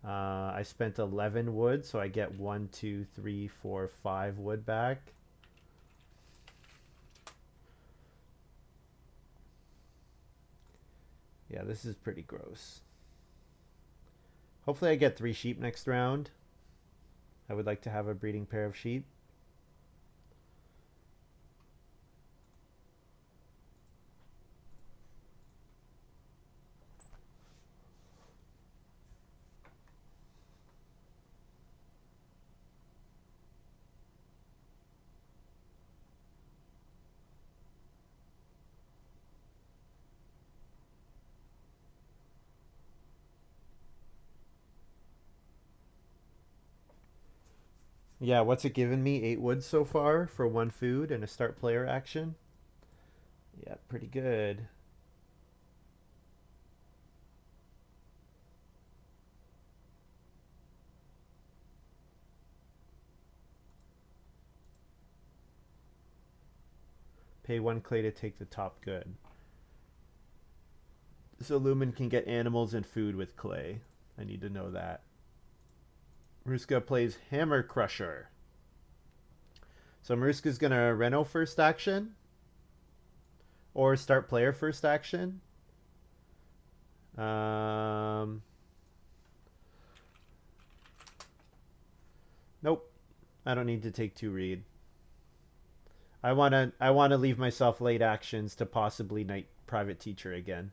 I spent 11 wood, so I get 1, 2, 3, 4, 5 wood back. Yeah, this is pretty gross. Hopefully I get 3 sheep next round. I would like to have a breeding pair of sheep. Yeah, what's it given me? 8 wood so far for 1 food and a start player action. Yeah, pretty good. Pay 1 clay to take the top good. So Lumen can get animals and food with clay. I need to know that. Maruska plays Hammer Crusher. So Maruska's gonna Reno first action. Or start player first action. Nope. I don't need to take 2 read. I wanna leave myself late actions to possibly Knight Private Teacher again.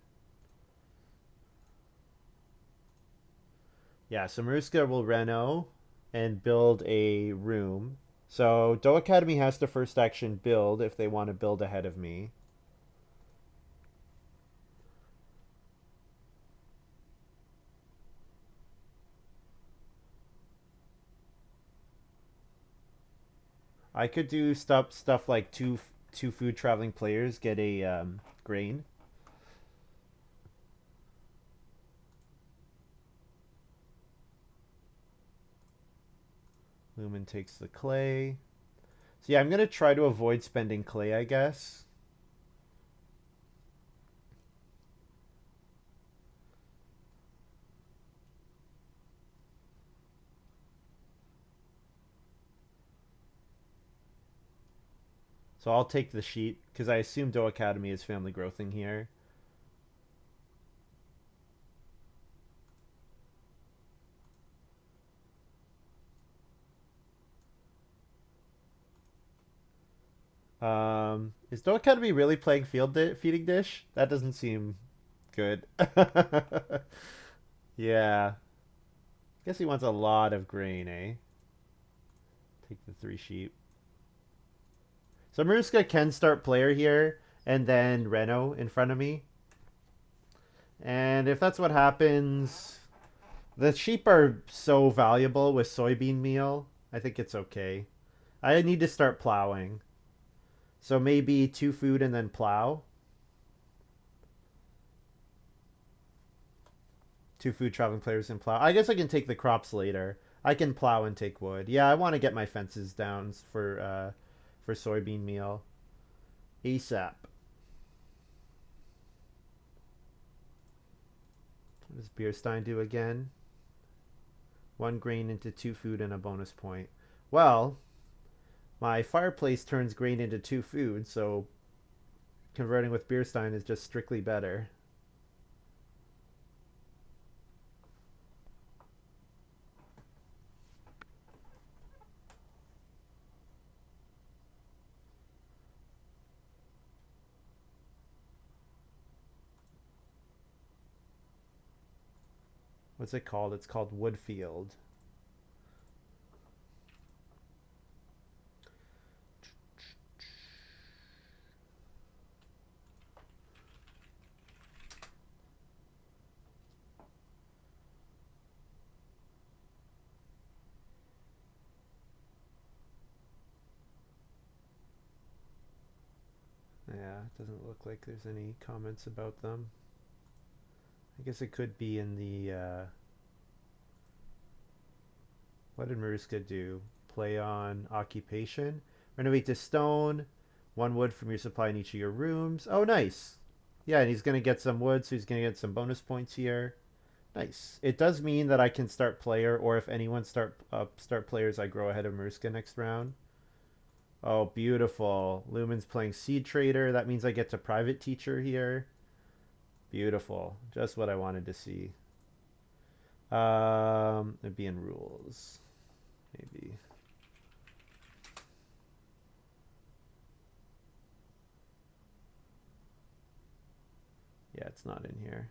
Yeah, so Maruska will Reno and build a room. So Doe Academy has to first action build if they want to build ahead of me. I could do stuff like two food traveling players get a grain. Lumen takes the clay. So yeah, I'm gonna try to avoid spending clay, I guess. So I'll take the sheep because I assume Doe Academy is family growthing here. Is Doe Academy really playing feeding dish? That doesn't seem good. Yeah. Guess he wants a lot of grain, eh? Take the 3 sheep. So Maruska can start player here and then Reno in front of me. And if that's what happens, the sheep are so valuable with soybean meal. I think it's okay. I need to start plowing. So maybe 2 food and then plow. 2 food traveling players and plow. I guess I can take the crops later. I can plow and take wood. Yeah, I want to get my fences down for soybean meal ASAP. What does Bierstein do again? 1 grain into 2 food and a bonus point. Well, my fireplace turns grain into 2 food, so converting with Bierstein is just strictly better. What's it called? It's called Woodfield. It doesn't look like there's any comments about them. I guess it could be in the, what did Mariska do? Play on occupation. Renovate to stone. 1 wood from your supply in each of your rooms. Oh, nice. Yeah, and he's going to get some wood, so he's going to get some bonus points here. Nice. It does mean that I can start player, or if anyone start players, I grow ahead of Mariska next round. Oh, beautiful. Lumen's playing Seed Trader. That means I get to Private Teacher here. Beautiful. Just what I wanted to see. It'd be in rules. Maybe. Yeah, it's not in here.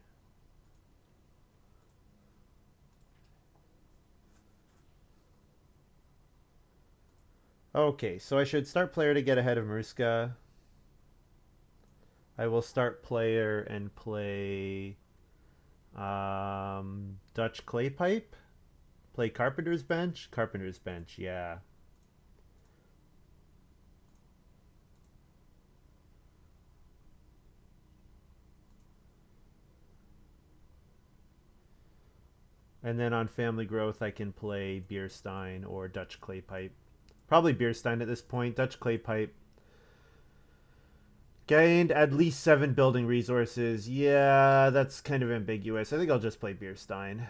Okay, so I should start player to get ahead of Mariska. I will start player and play Dutch Clay Pipe. Play Carpenter's Bench. Carpenter's Bench, yeah. And then on Family Growth, I can play Beerstein or Dutch Clay Pipe. Probably Beerstein at this point. Dutch Clay Pipe. Gained at least 7 building resources. Yeah, that's kind of ambiguous. I think I'll just play Beerstein.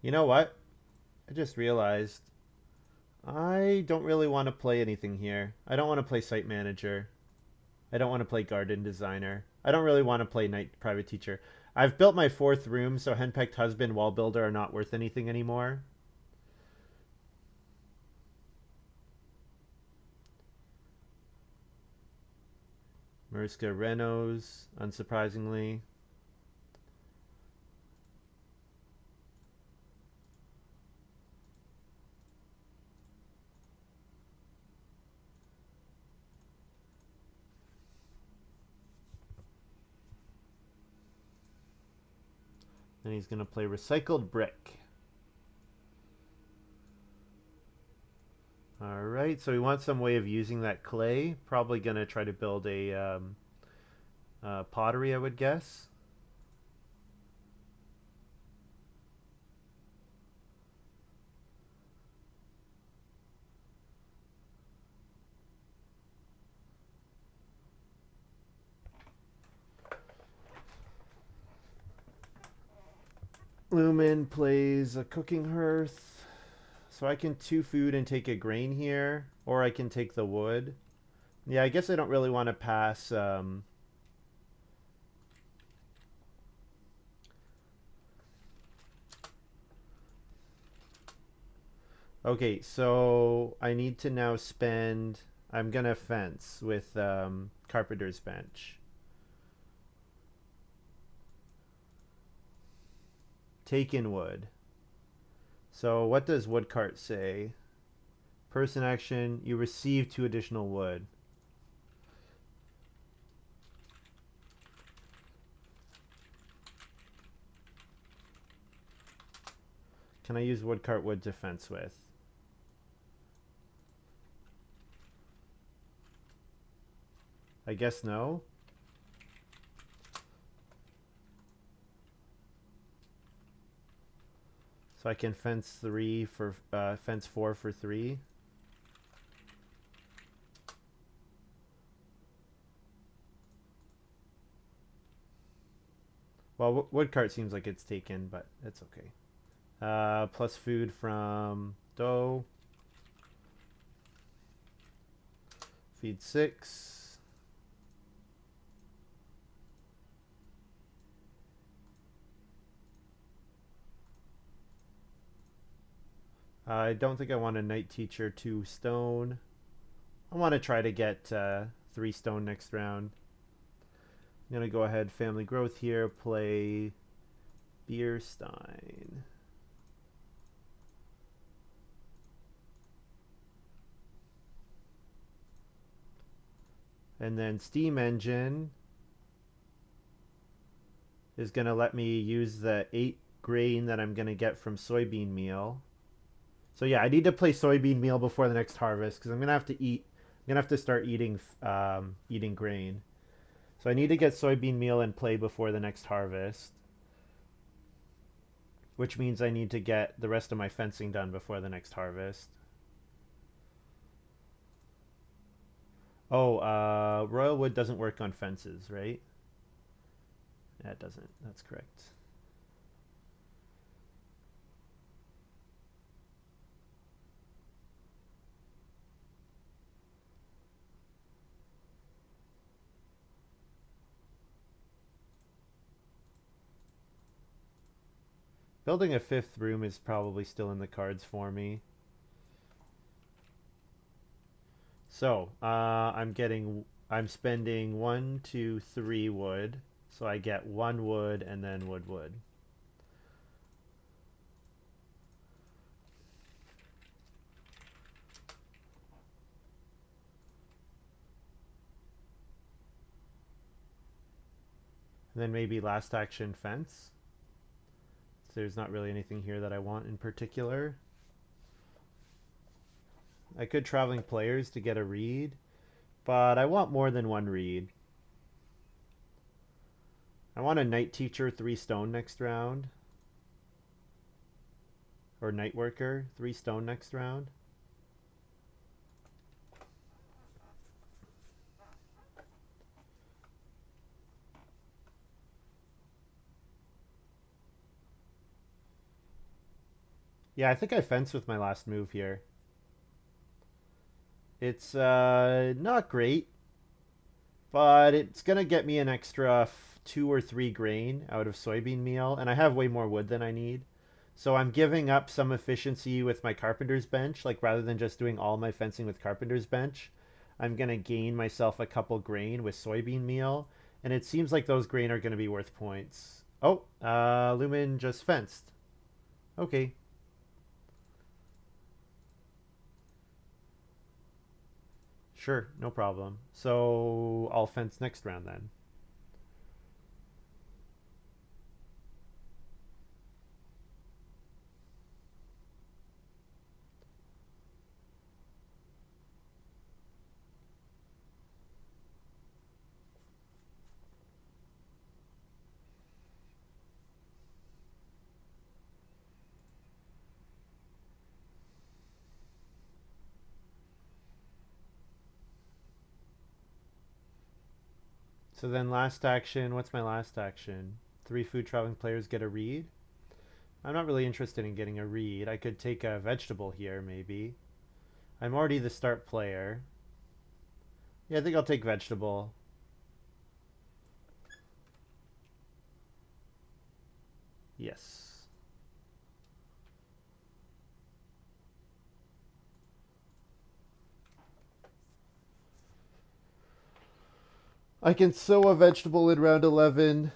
You know what? I just realized I don't really want to play anything here. I don't want to play Site Manager. I don't want to play Garden Designer. I don't really want to play Night Private Teacher. I've built my 4th room, so Henpecked Husband, Wall Builder are not worth anything anymore. Mariska Renos, unsurprisingly. And he's going to play Recycled Brick. Alright, so we want some way of using that clay. Probably going to try to build a pottery, I would guess. Lumen plays a cooking hearth. So I can 2 food and take a grain here. Or I can take the wood. Yeah, I guess I don't really want to pass... Okay, so I need to now spend... I'm going to fence with Carpenter's Bench. Take in wood. So what does Woodcart say? Person action, you receive 2 additional wood. Can I use Woodcart wood to fence with? I guess no. So I can fence 3 for fence 4 for 3. Well, Woodcart seems like it's taken, but it's okay. Plus food from dough. Feed 6. I don't think I want a night teacher 2 stone. I want to try to get 3 stone next round. I'm going to go ahead, family growth here, play Beerstein. And then Steam Engine is going to let me use the 8 grain that I'm going to get from soybean meal. So yeah, I need to play soybean meal before the next harvest because I'm going to have to eat. I'm going to have to start eating eating grain. So I need to get soybean meal and play before the next harvest, which means I need to get the rest of my fencing done before the next harvest. Oh, royal wood doesn't work on fences, right? Yeah, it doesn't. That's correct. Building a 5th room is probably still in the cards for me. So, I'm spending 1, 2, 3 wood. So I get 1 wood and then wood. And then maybe last action fence. So there's not really anything here that I want in particular. I could traveling players to get a read, but I want more than 1 read. I want a night teacher 3 stone next round. Or night worker 3 stone next round. Yeah, I think I fenced with my last move here. It's not great, but it's going to get me an extra 2 or 3 grain out of soybean meal, and I have way more wood than I need. So I'm giving up some efficiency with my carpenter's bench. Like rather than just doing all my fencing with carpenter's bench, I'm going to gain myself a couple grain with soybean meal, and it seems like those grain are going to be worth points. Oh, Lumen just fenced. Okay. Sure, no problem. So I'll fence next round then. So then last action, what's my last action? 3 food traveling players get a read? I'm not really interested in getting a read. I could take a vegetable here, maybe. I'm already the start player. Yeah, I think I'll take vegetable. Yes. I can sow a vegetable in round 11.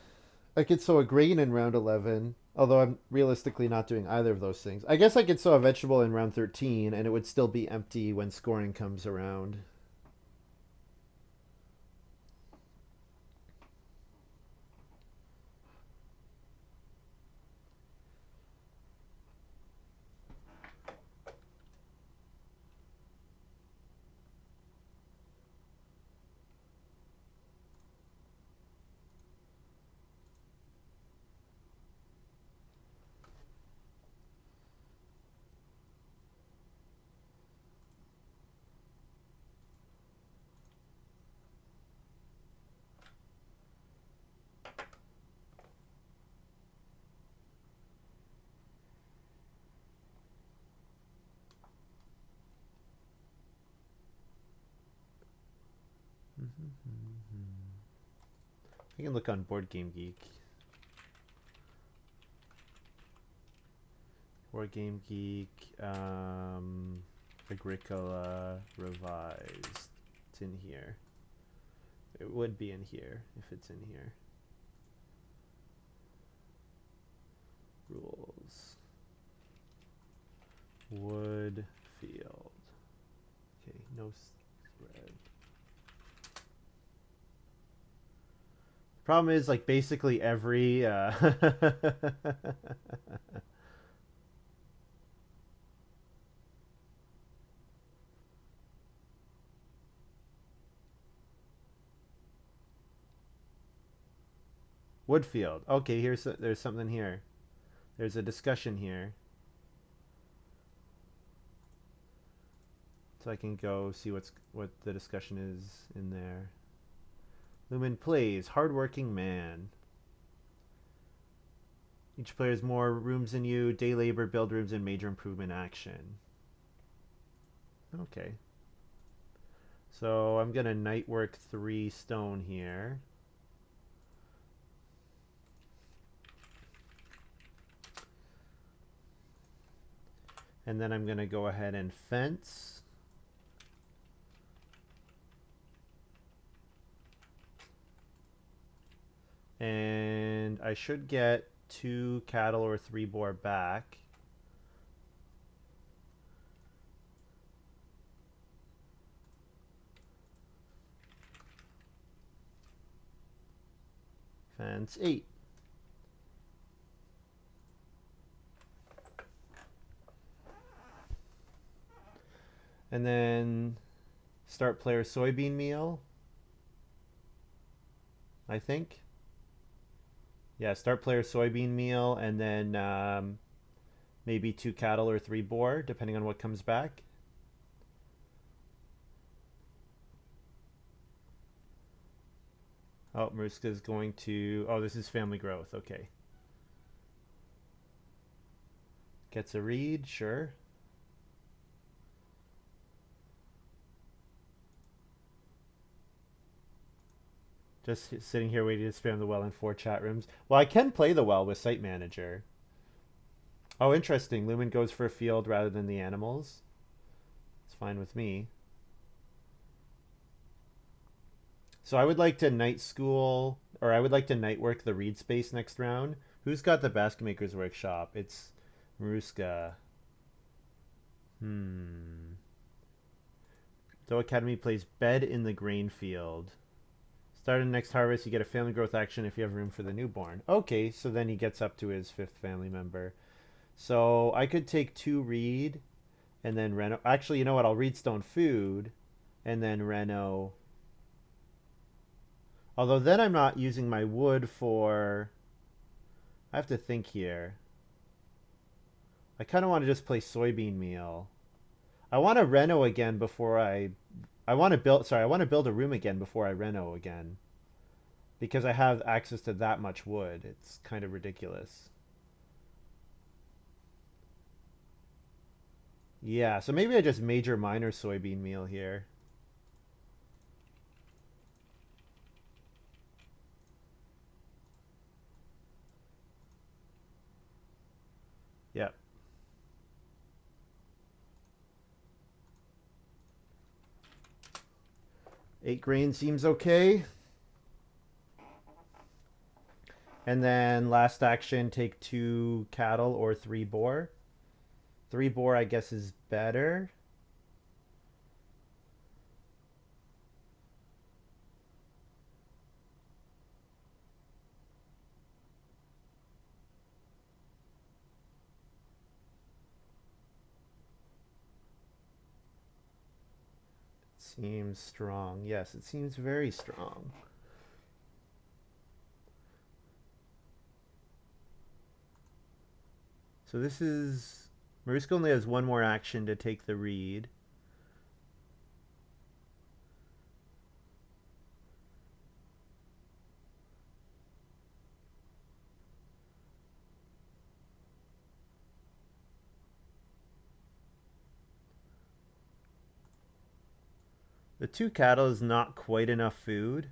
I could sow a grain in round 11. Although I'm realistically not doing either of those things. I guess I could sow a vegetable in round 13 and it would still be empty when scoring comes around. I can look on Board Game Geek. Board Game Geek, Agricola revised. It's in here. It would be in here if it's in here. Rules. Wood field. Okay, no spread. Problem is, like, basically every Woodfield. Okay, there's something here. There's a discussion here. So I can go see what the discussion is in there. Lumen plays hardworking man. Each player has more rooms than you. Day labor, build rooms, and major improvement action. Okay. So I'm gonna night work 3 stone here. And then I'm gonna go ahead and fence. And I should get 2 cattle or 3 boar back. Fence 8. And then start player soybean meal, I think. Yeah, start player soybean meal, and then maybe 2 cattle or 3 boar, depending on what comes back. Oh, Mariska's going to... Oh, this is family growth. Okay. Gets a read, sure. Just sitting here waiting to spam the well in 4 chat rooms. Well, I can play the well with Site Manager. Oh, interesting. Lumen goes for a field rather than the animals. It's fine with me. So I would like to night school, or I would like to night work the read space next round. Who's got the Basket Maker's Workshop? It's Maruska. Doe Academy plays bed in the grain field. Start in the next harvest, you get a family growth action if you have room for the newborn. Okay, so then he gets up to his 5th family member. So I could take 2 read and then reno. Actually, you know what? I'll read stone food and then reno. Although then I'm not using my wood for... I have to think here. I kind of want to just play soybean meal. I want to reno again before I want to build... Sorry, I want to build a room again before I reno again. Because I have access to that much wood. It's kind of ridiculous. Yeah, so maybe I just major minor soybean meal here. Yep. 8 grain seems okay. And then last action, take 2 cattle or 3 boar. 3 boar, I guess, is better. Seems strong. Yes, it seems very strong. So this is... Mariska only has 1 more action to take the read. The 2 cattle is not quite enough food.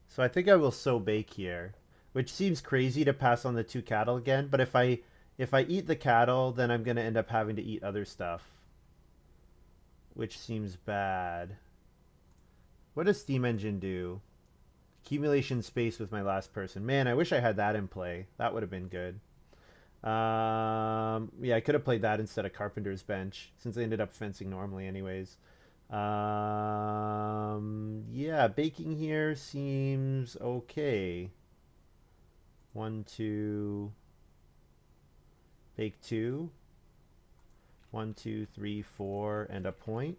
So I think I will sow bake here. which seems crazy to pass on the 2 cattle again. But if I eat the cattle, then I'm gonna end up having to eat other stuff, which seems bad. What does Steam Engine do? Accumulation space with my last person. Man, I wish I had that in play. That would have been good. Yeah, I could have played that instead of Carpenter's Bench, since I ended up fencing normally anyways. Yeah, baking here seems okay. 1, 2, bake 2. 1, 2, 3, 4, and a point.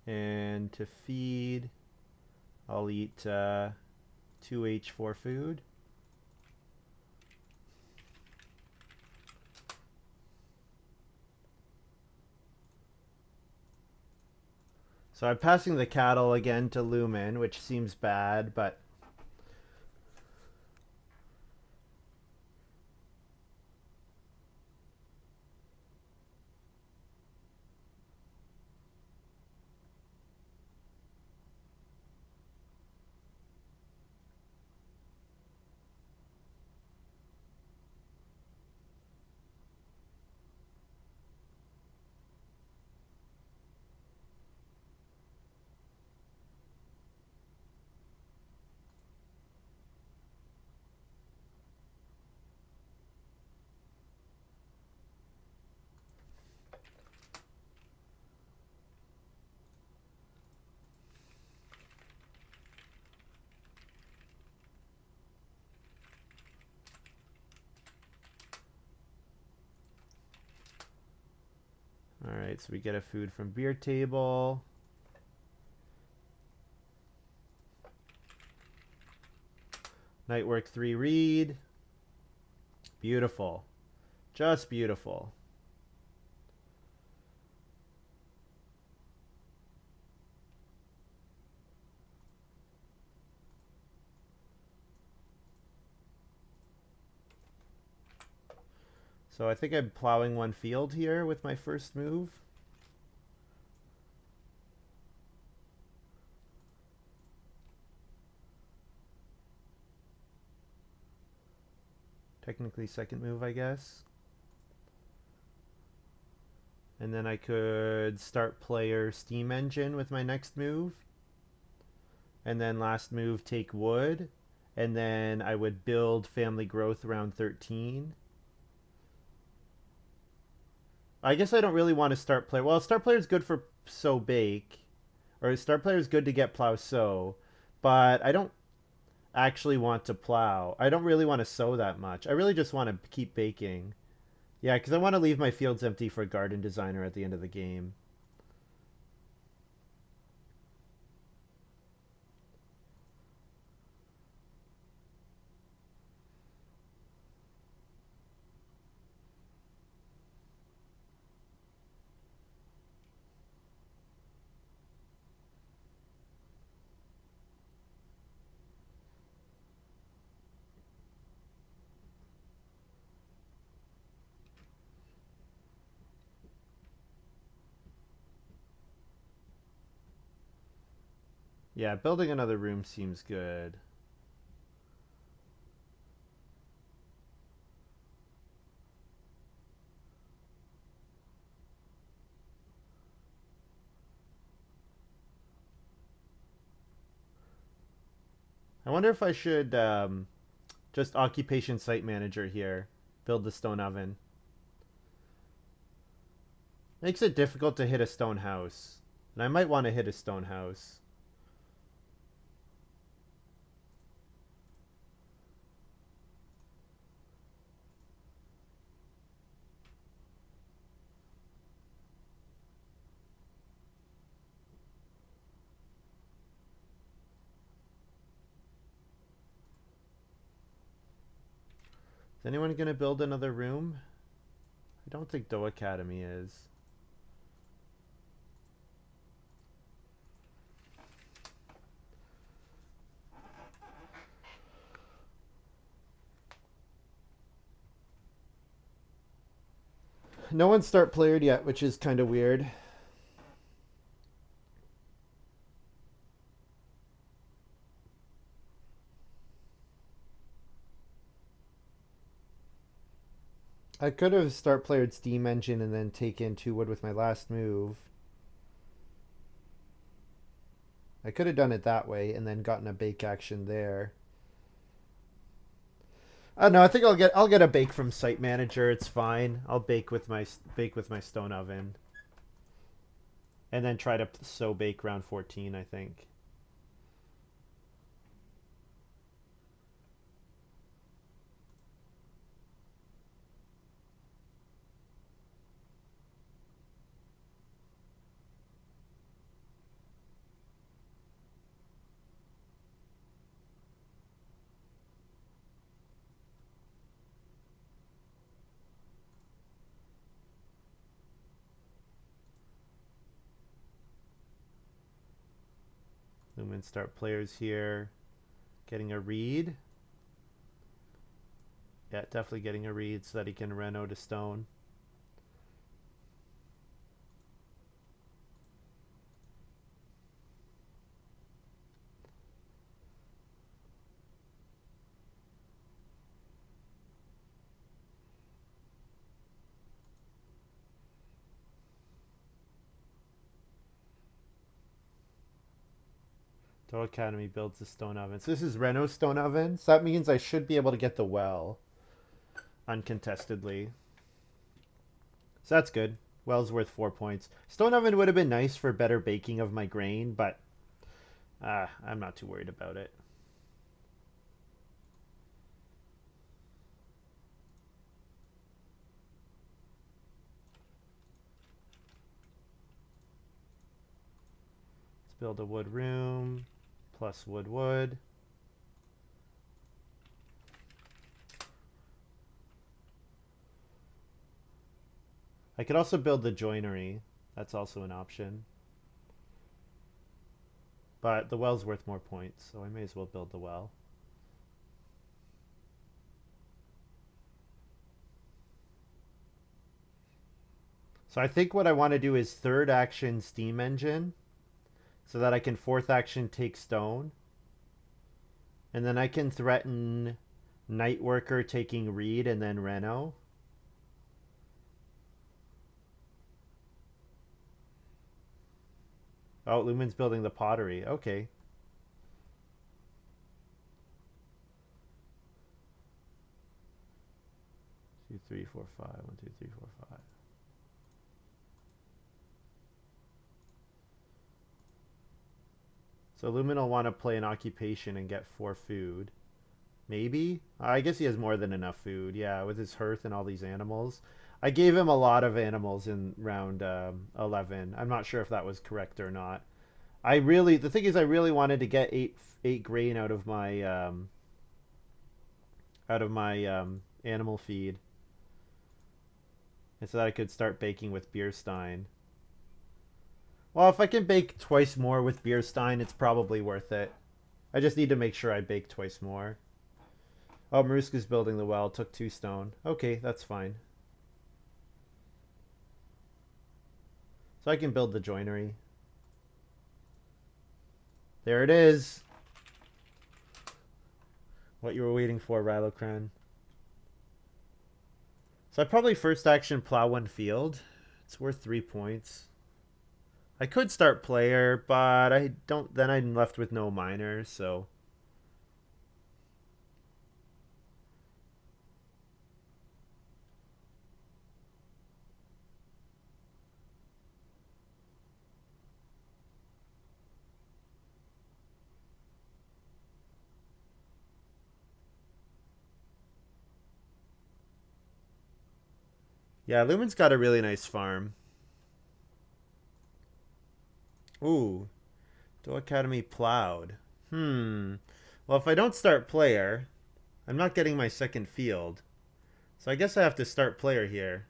And to feed, I'll eat 2H for food. So I'm passing the cattle again to Lumen, which seems bad, but alright, so we get a food from beer table. Nightwork 3 read. Beautiful. Just beautiful. So I think I'm plowing 1 field here with my first move. Technically second move, I guess. And then I could start player Steam Engine with my next move. And then last move, take wood. And then I would build family growth around 13. I guess I don't really want to start player. Well, start player is good for sow bake. Or start player is good to get plow sow. But I don't actually want to plow. I don't really want to sow that much. I really just want to keep baking. Yeah, because I want to leave my fields empty for garden designer at the end of the game. Yeah, building another room seems good. I wonder if I should just occupation site manager here. Build the stone oven. Makes it difficult to hit a stone house. And I might want to hit a stone house. Is anyone going to build another room? I don't think Dough Academy is. No one start playered yet, which is kind of weird. I could have start playered Steam Engine and then taken 2 wood with my last move. I could have done it that way and then gotten a bake action there. I don't know. I think I'll get a bake from Site Manager. It's fine. I'll bake with my stone oven, and then try to sow bake round 14. I think. Lumen start players here. Getting a read. Yeah, definitely getting a read so that he can reno to stone. Total Academy builds the stone oven. So this is Reno's stone oven. So that means I should be able to get the well uncontestedly. So that's good. Well's worth 4 points. Stone oven would have been nice for better baking of my grain, but I'm not too worried about it. Let's build a wood room. Plus wood. I could also build the joinery. That's also an option. But the well's worth more points, so I may as well build the well. So I think what I want to do is third action steam engine, so that I can fourth action take stone. And then I can threaten night worker taking reed and then reno. Oh, Lumen's building the pottery. Okay. Two, three, four, five. 1, 2, 3, 4, 5. So Lumen will want to play an occupation and get 4 food. Maybe? I guess he has more than enough food. Yeah, with his hearth and all these animals. I gave him a lot of animals in round 11. I'm not sure if that was correct or not. The thing is, I really wanted to get eight grain out of my animal feed, and so that I could start baking with beer stein. Well, if I can bake twice more with beer stein, it's probably worth it. I just need to make sure I bake twice more. Oh, Maruska's building the well. Took 2 stone. Okay, that's fine. So I can build the joinery. There it is. What you were waiting for, Rylocran. So I probably first action plow 1 field. It's worth 3 points. I could start player, but I don't. Then I'm left with no miners, so. Yeah, Lumen's got a really nice farm. Ooh, Dual Academy plowed. Well, if I don't start player, I'm not getting my second field. So I guess I have to start player here.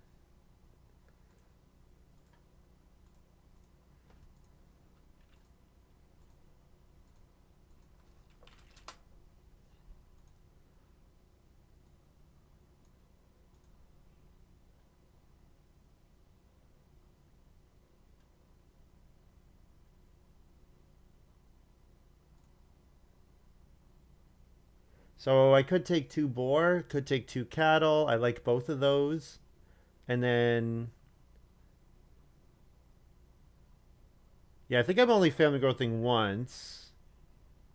So I could take 2 boar, could take 2 cattle. I like both of those. And then, yeah, I think I'm only family growthing once.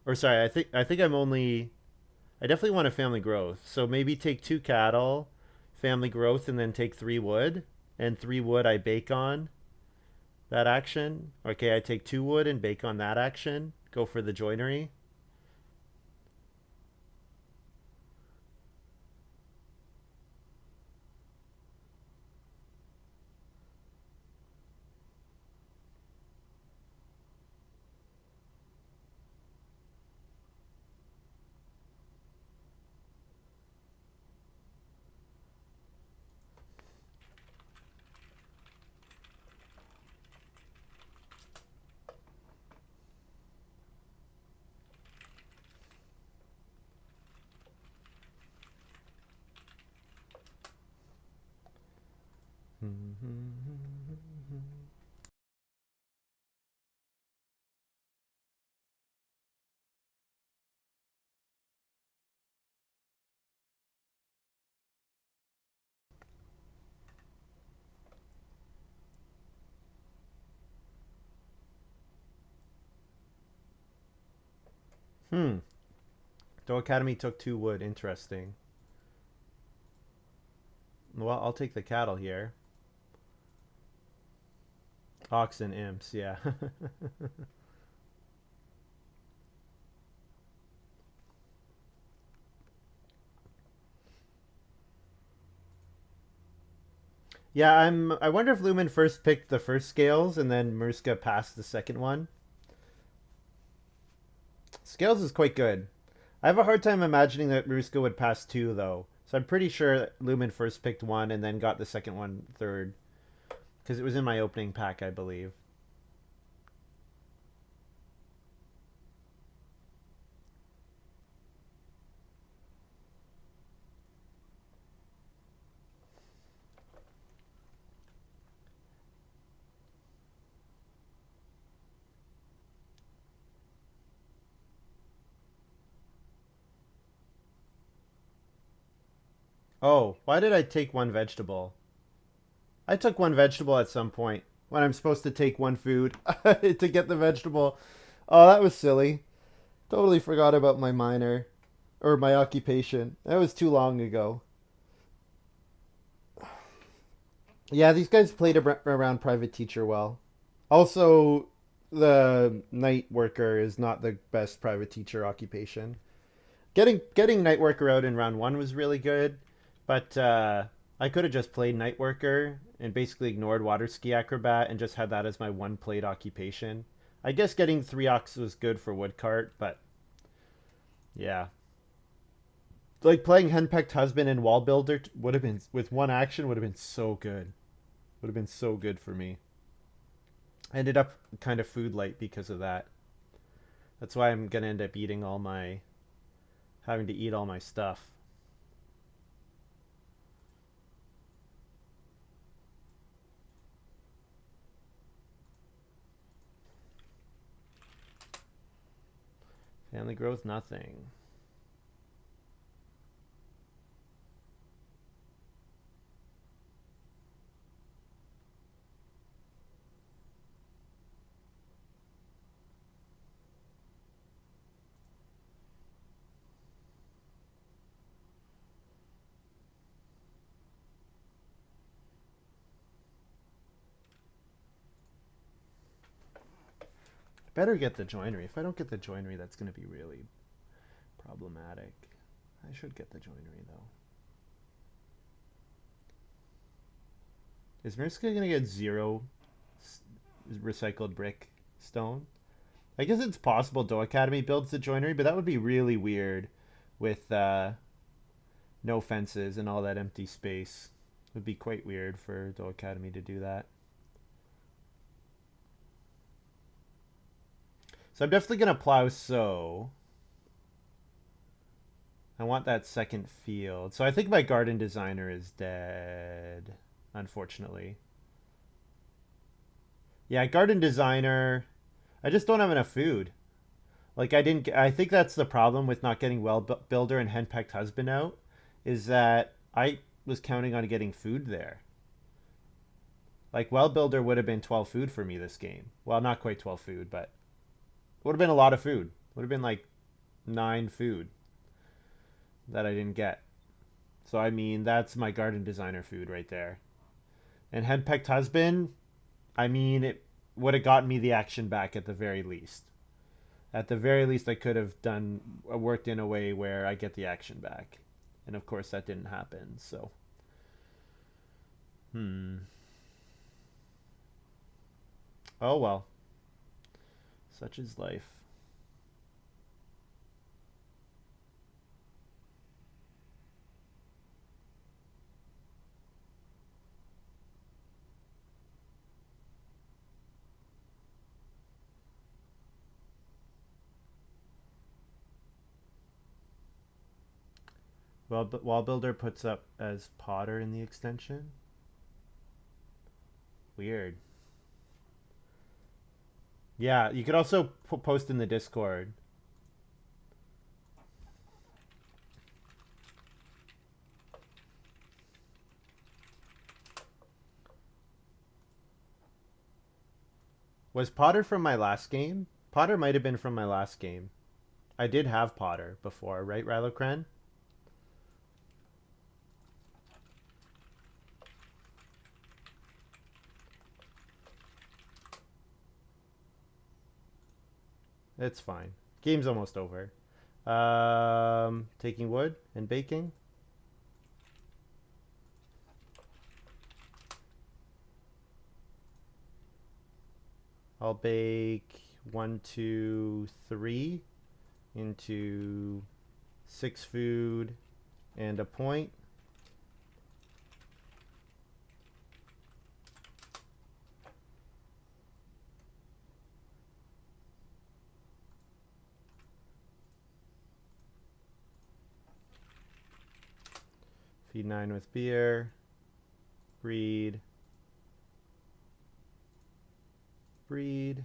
Or sorry, I think I'm only. I definitely want a family growth. So maybe take 2 cattle, family growth, and then take 3 wood. And 3 wood I bake on that action. Okay, I take 2 wood and bake on that action. Go for the joinery. Hmm. Doe Academy took 2 wood. Interesting. Well, I'll take the cattle here. Oxen, imps, yeah. Yeah, I wonder if Lumen first picked the first scales and then Murska passed the second one. Scales is quite good. I have a hard time imagining that Murska would pass 2 though. So I'm pretty sure Lumen first picked one and then got the second one third. Because it was in my opening pack, I believe. Oh, why did I take 1 vegetable? I took 1 vegetable at some point when I'm supposed to take 1 food to get the vegetable. Oh, that was silly. Totally forgot about my minor or my occupation. That was too long ago. Yeah, these guys played around private teacher well. Also, the night worker is not the best private teacher occupation. Getting night worker out in round 1 was really good, but I could have just played night worker and basically ignored water ski acrobat and just had that as my one played occupation. I guess getting 3 ox was good for woodcart, but yeah, like playing henpecked husband and wall builder would have been with one action would have been so good. Would have been so good for me. I ended up kind of food light because of that. That's why I'm gonna end up eating all my having to eat all my stuff. Family growth, nothing. Better get the joinery. If I don't get the joinery, that's going to be really problematic. I should get the joinery though. Is Mirska going to get 0 recycled brick stone? I guess it's possible Doe Academy builds the joinery, but that would be really weird with no fences and all that empty space. It would be quite weird for Doe Academy to do that. So I'm definitely going to plow so. I want that second field. So I think my garden designer is dead, unfortunately. Yeah, garden designer. I just don't have enough food. Like I didn't. I think that's the problem with not getting Well Builder and Henpecked Husband out, is that I was counting on getting food there. Like Well Builder would have been 12 food for me this game. Well, not quite 12 food, but would have been a lot of food. Would have been like 9 food that I didn't get. So I mean, that's my garden designer food right there. And Henpecked Husband, I mean, it would have gotten me the action back at the very least. At the very least, I could have done worked in a way where I get the action back, and of course that didn't happen. So, hmm. Oh well, such is life. Well, Wall Builder puts up as Potter in the extension. Weird. Yeah, you could also post in the Discord. Was Potter from my last game? Potter might have been from my last game. I did have Potter before, right, Rylocren? It's fine. Game's almost over. Taking wood and baking. I'll bake 1, 2, 3 into 6 food and a point. Feed 9 with beer. Breed. Breed.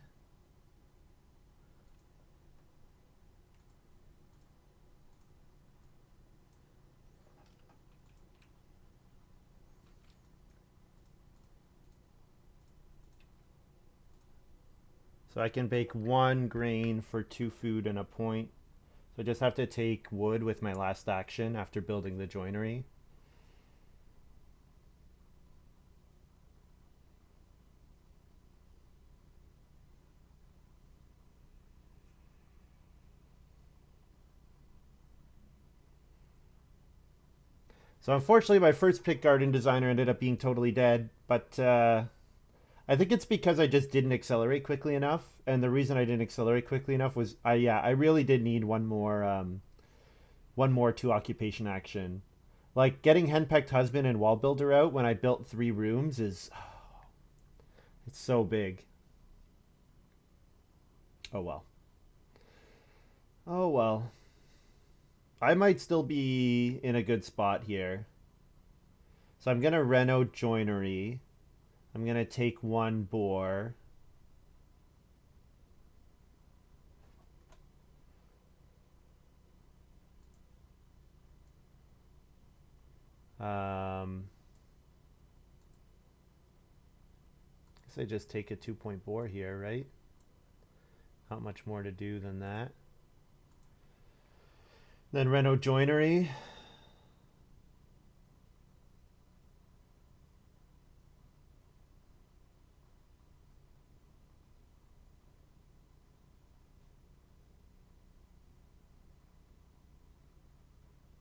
So I can bake 1 grain for 2 food and a point. So I just have to take wood with my last action after building the joinery. So unfortunately, my first pick garden designer ended up being totally dead, but I think it's because I just didn't accelerate quickly enough. And the reason I didn't accelerate quickly enough was I really did need one more 2 occupation action. Like getting Henpecked Husband and Wall Builder out when I built 3 rooms is it's so big. Oh well. Oh well. I might still be in a good spot here. So I'm gonna reno joinery. I'm gonna take 1 boar. Guess I just take a 2 point boar here, right? Not much more to do than that. Then reno joinery.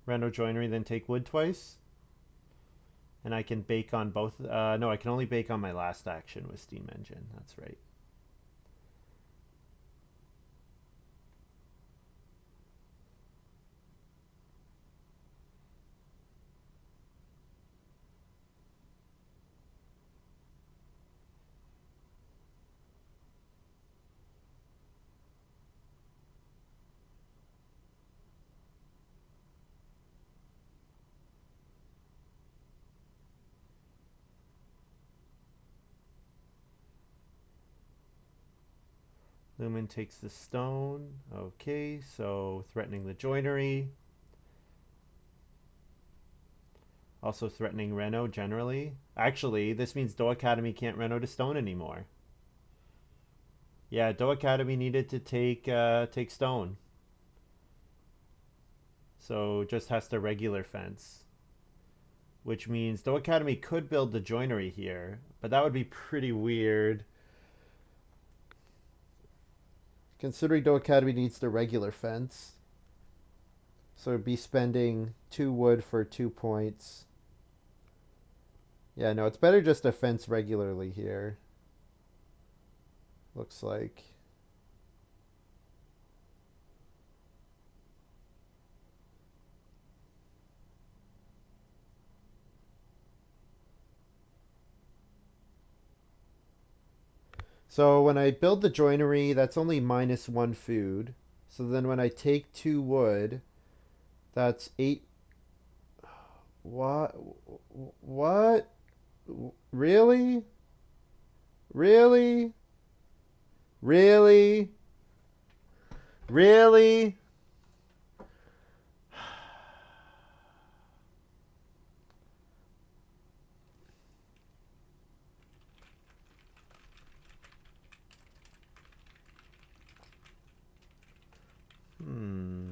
Reno joinery, then take wood twice. And I can bake on both. No, I can only bake on my last action with Steam Engine. That's right. Lumen takes the stone. Okay, so threatening the joinery. Also threatening Reno generally. Actually, this means Do Academy can't Reno to stone anymore. Yeah, Do Academy needed to take stone. So just has to regular fence. Which means Do Academy could build the joinery here, but that would be pretty weird. Considering Do Academy needs the regular fence. So it'd be spending 2 wood for 2 points. Yeah, no, it's better just to fence regularly here. Looks like. So when I build the joinery, that's only -1 food. So then when I take 2 wood, that's 8. What? What? Really? Really? Really? Really? Hmm.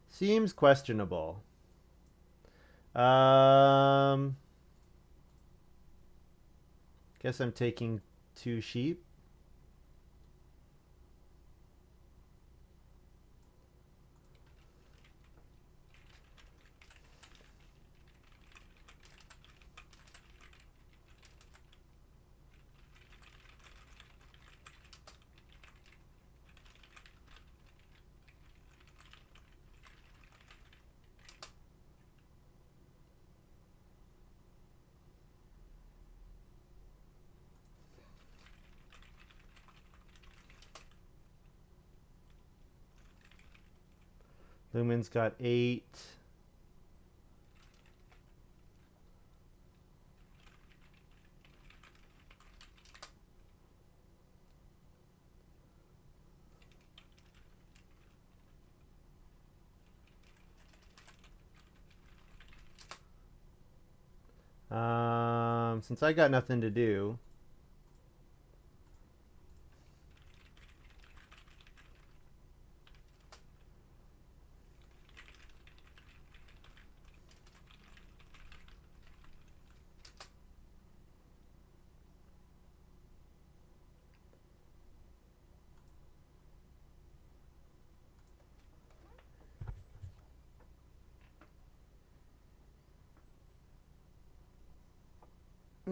Seems questionable. Um, guess I'm taking 2 sheep. Lumen's got 8. Since I got nothing to do,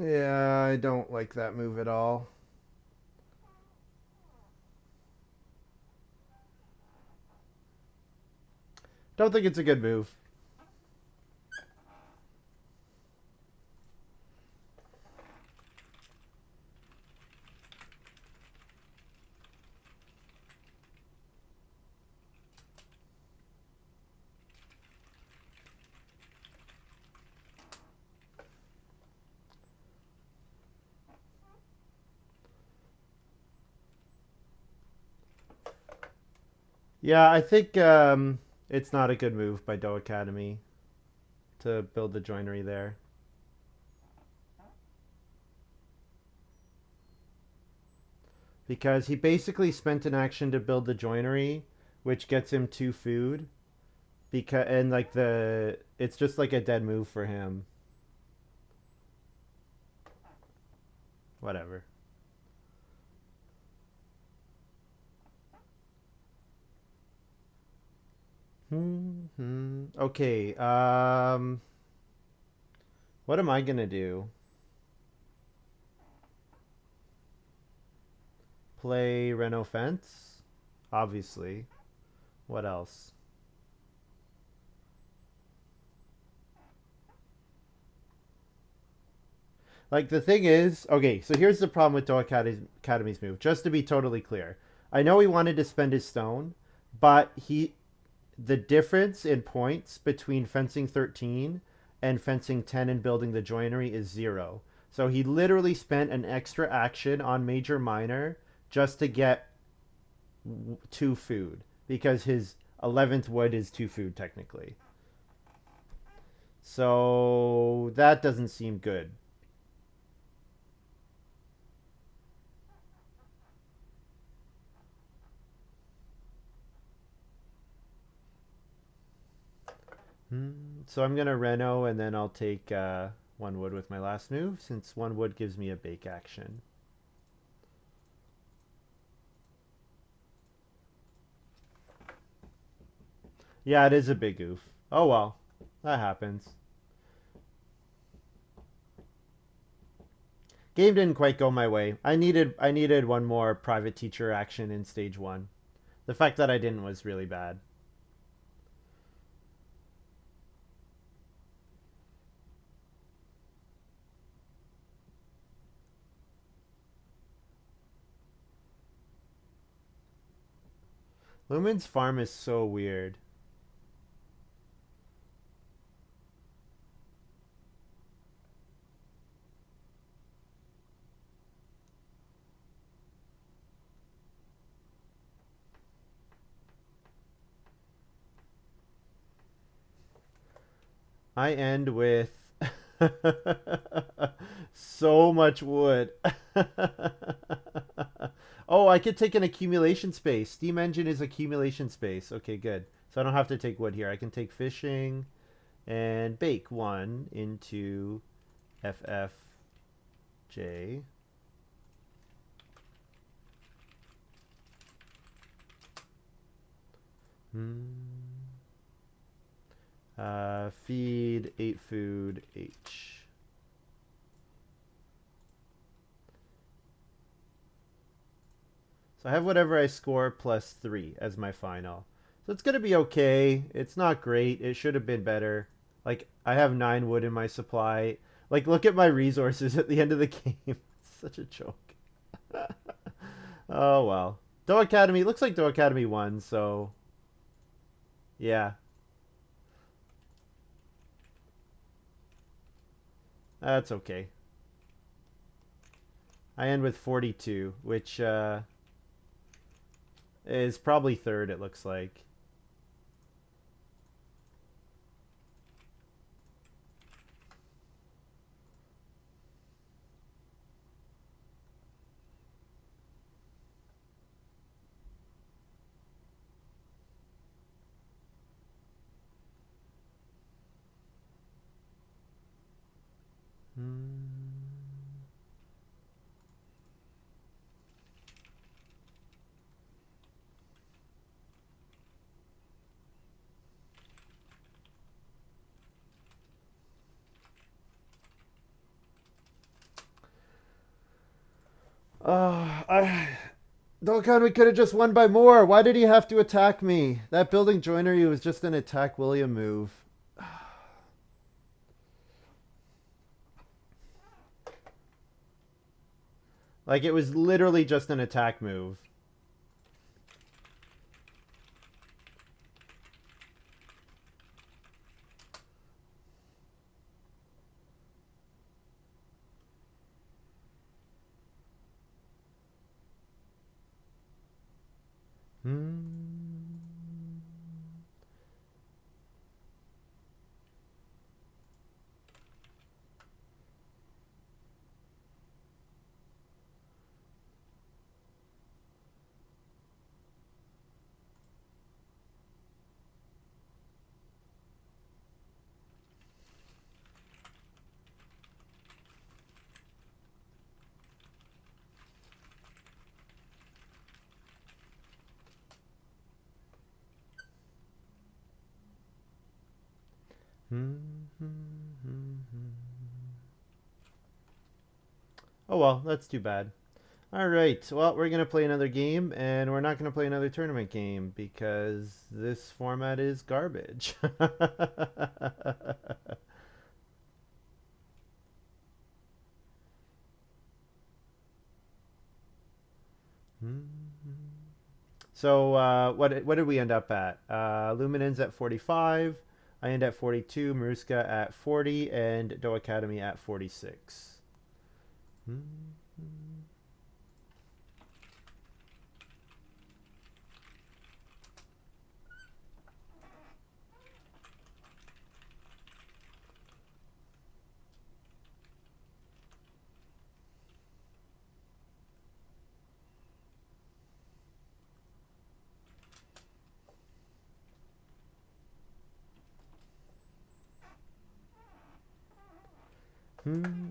yeah, I don't like that move at all. Don't think it's a good move. Yeah, I think it's not a good move by Do Academy to build the joinery there. Because he basically spent an action to build the joinery, which gets him 2 food. Because and like it's just like a dead move for him. Whatever. Okay. What am I gonna do? Play Reno Fence? Obviously. What else? Like the thing is, okay, so here's the problem with Do Academy's move. Just to be totally clear, I know he wanted to spend his stone, but the difference in points between fencing 13 and fencing 10 and building the joinery is 0. So he literally spent an extra action on major minor just to get 2 food, because his 11th wood is 2 food technically. So that doesn't seem good. So I'm gonna reno, and then I'll take 1 wood with my last move, since 1 wood gives me a bake action. Yeah, it is a big oof. Oh well, that happens. Game didn't quite go my way. I needed 1 more private teacher action in stage 1. The fact that I didn't was really bad. Lumen's farm is so weird. I end with so much wood. Oh, I could take an accumulation space. Steam engine is accumulation space. Okay, good. So I don't have to take wood here. I can take fishing and bake 1 into FFJ. Feed 8 food H. So I have whatever I score plus 3 as my final. So it's going to be okay. It's not great. It should have been better. Like, I have 9 wood in my supply. Like, look at my resources at the end of the game. It's such a joke. Oh, well. Dough Academy, looks like Dough Academy won, so yeah. That's okay. I end with 42, which is probably 3rd, it looks like. I God, we could have just won by more. Why did he have to attack me? That building joinery was just an attack William move. Like, it was literally just an attack move. Oh well, that's too bad. Alright, well, we're going to play another game, and we're not going to play another tournament game because this format is garbage. So what did we end up at? Luminance at 45. I end at 42. Maruska at 40, and Doe Academy at 46.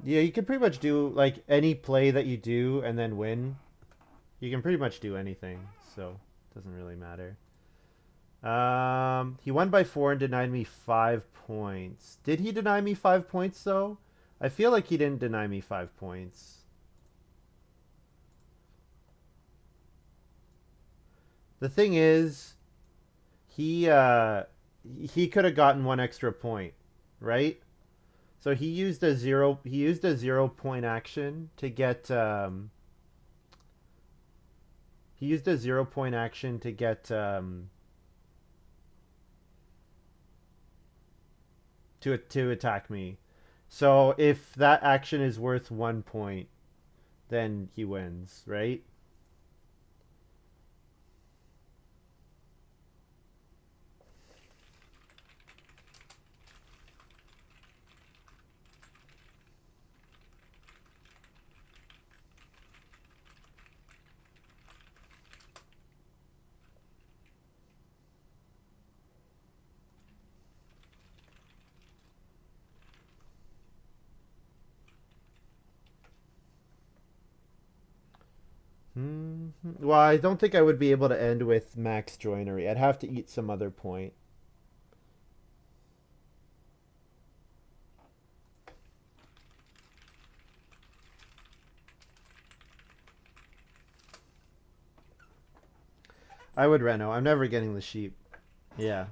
Yeah, you can pretty much do like any play that you do and then win. You can pretty much do anything, so it doesn't really matter. He won by 4 and denied me 5 points. Did he deny me 5 points though? I feel like he didn't deny me 5 points. The thing is, he could have gotten one extra point, right? So he used a 0 point action to get he used a 0 point action to get to attack me. So if that action is worth 1 point, then he wins, right? Well, I don't think I would be able to end with max joinery. I'd have to eat some other point. I would reno. I'm never getting the sheep. Yeah.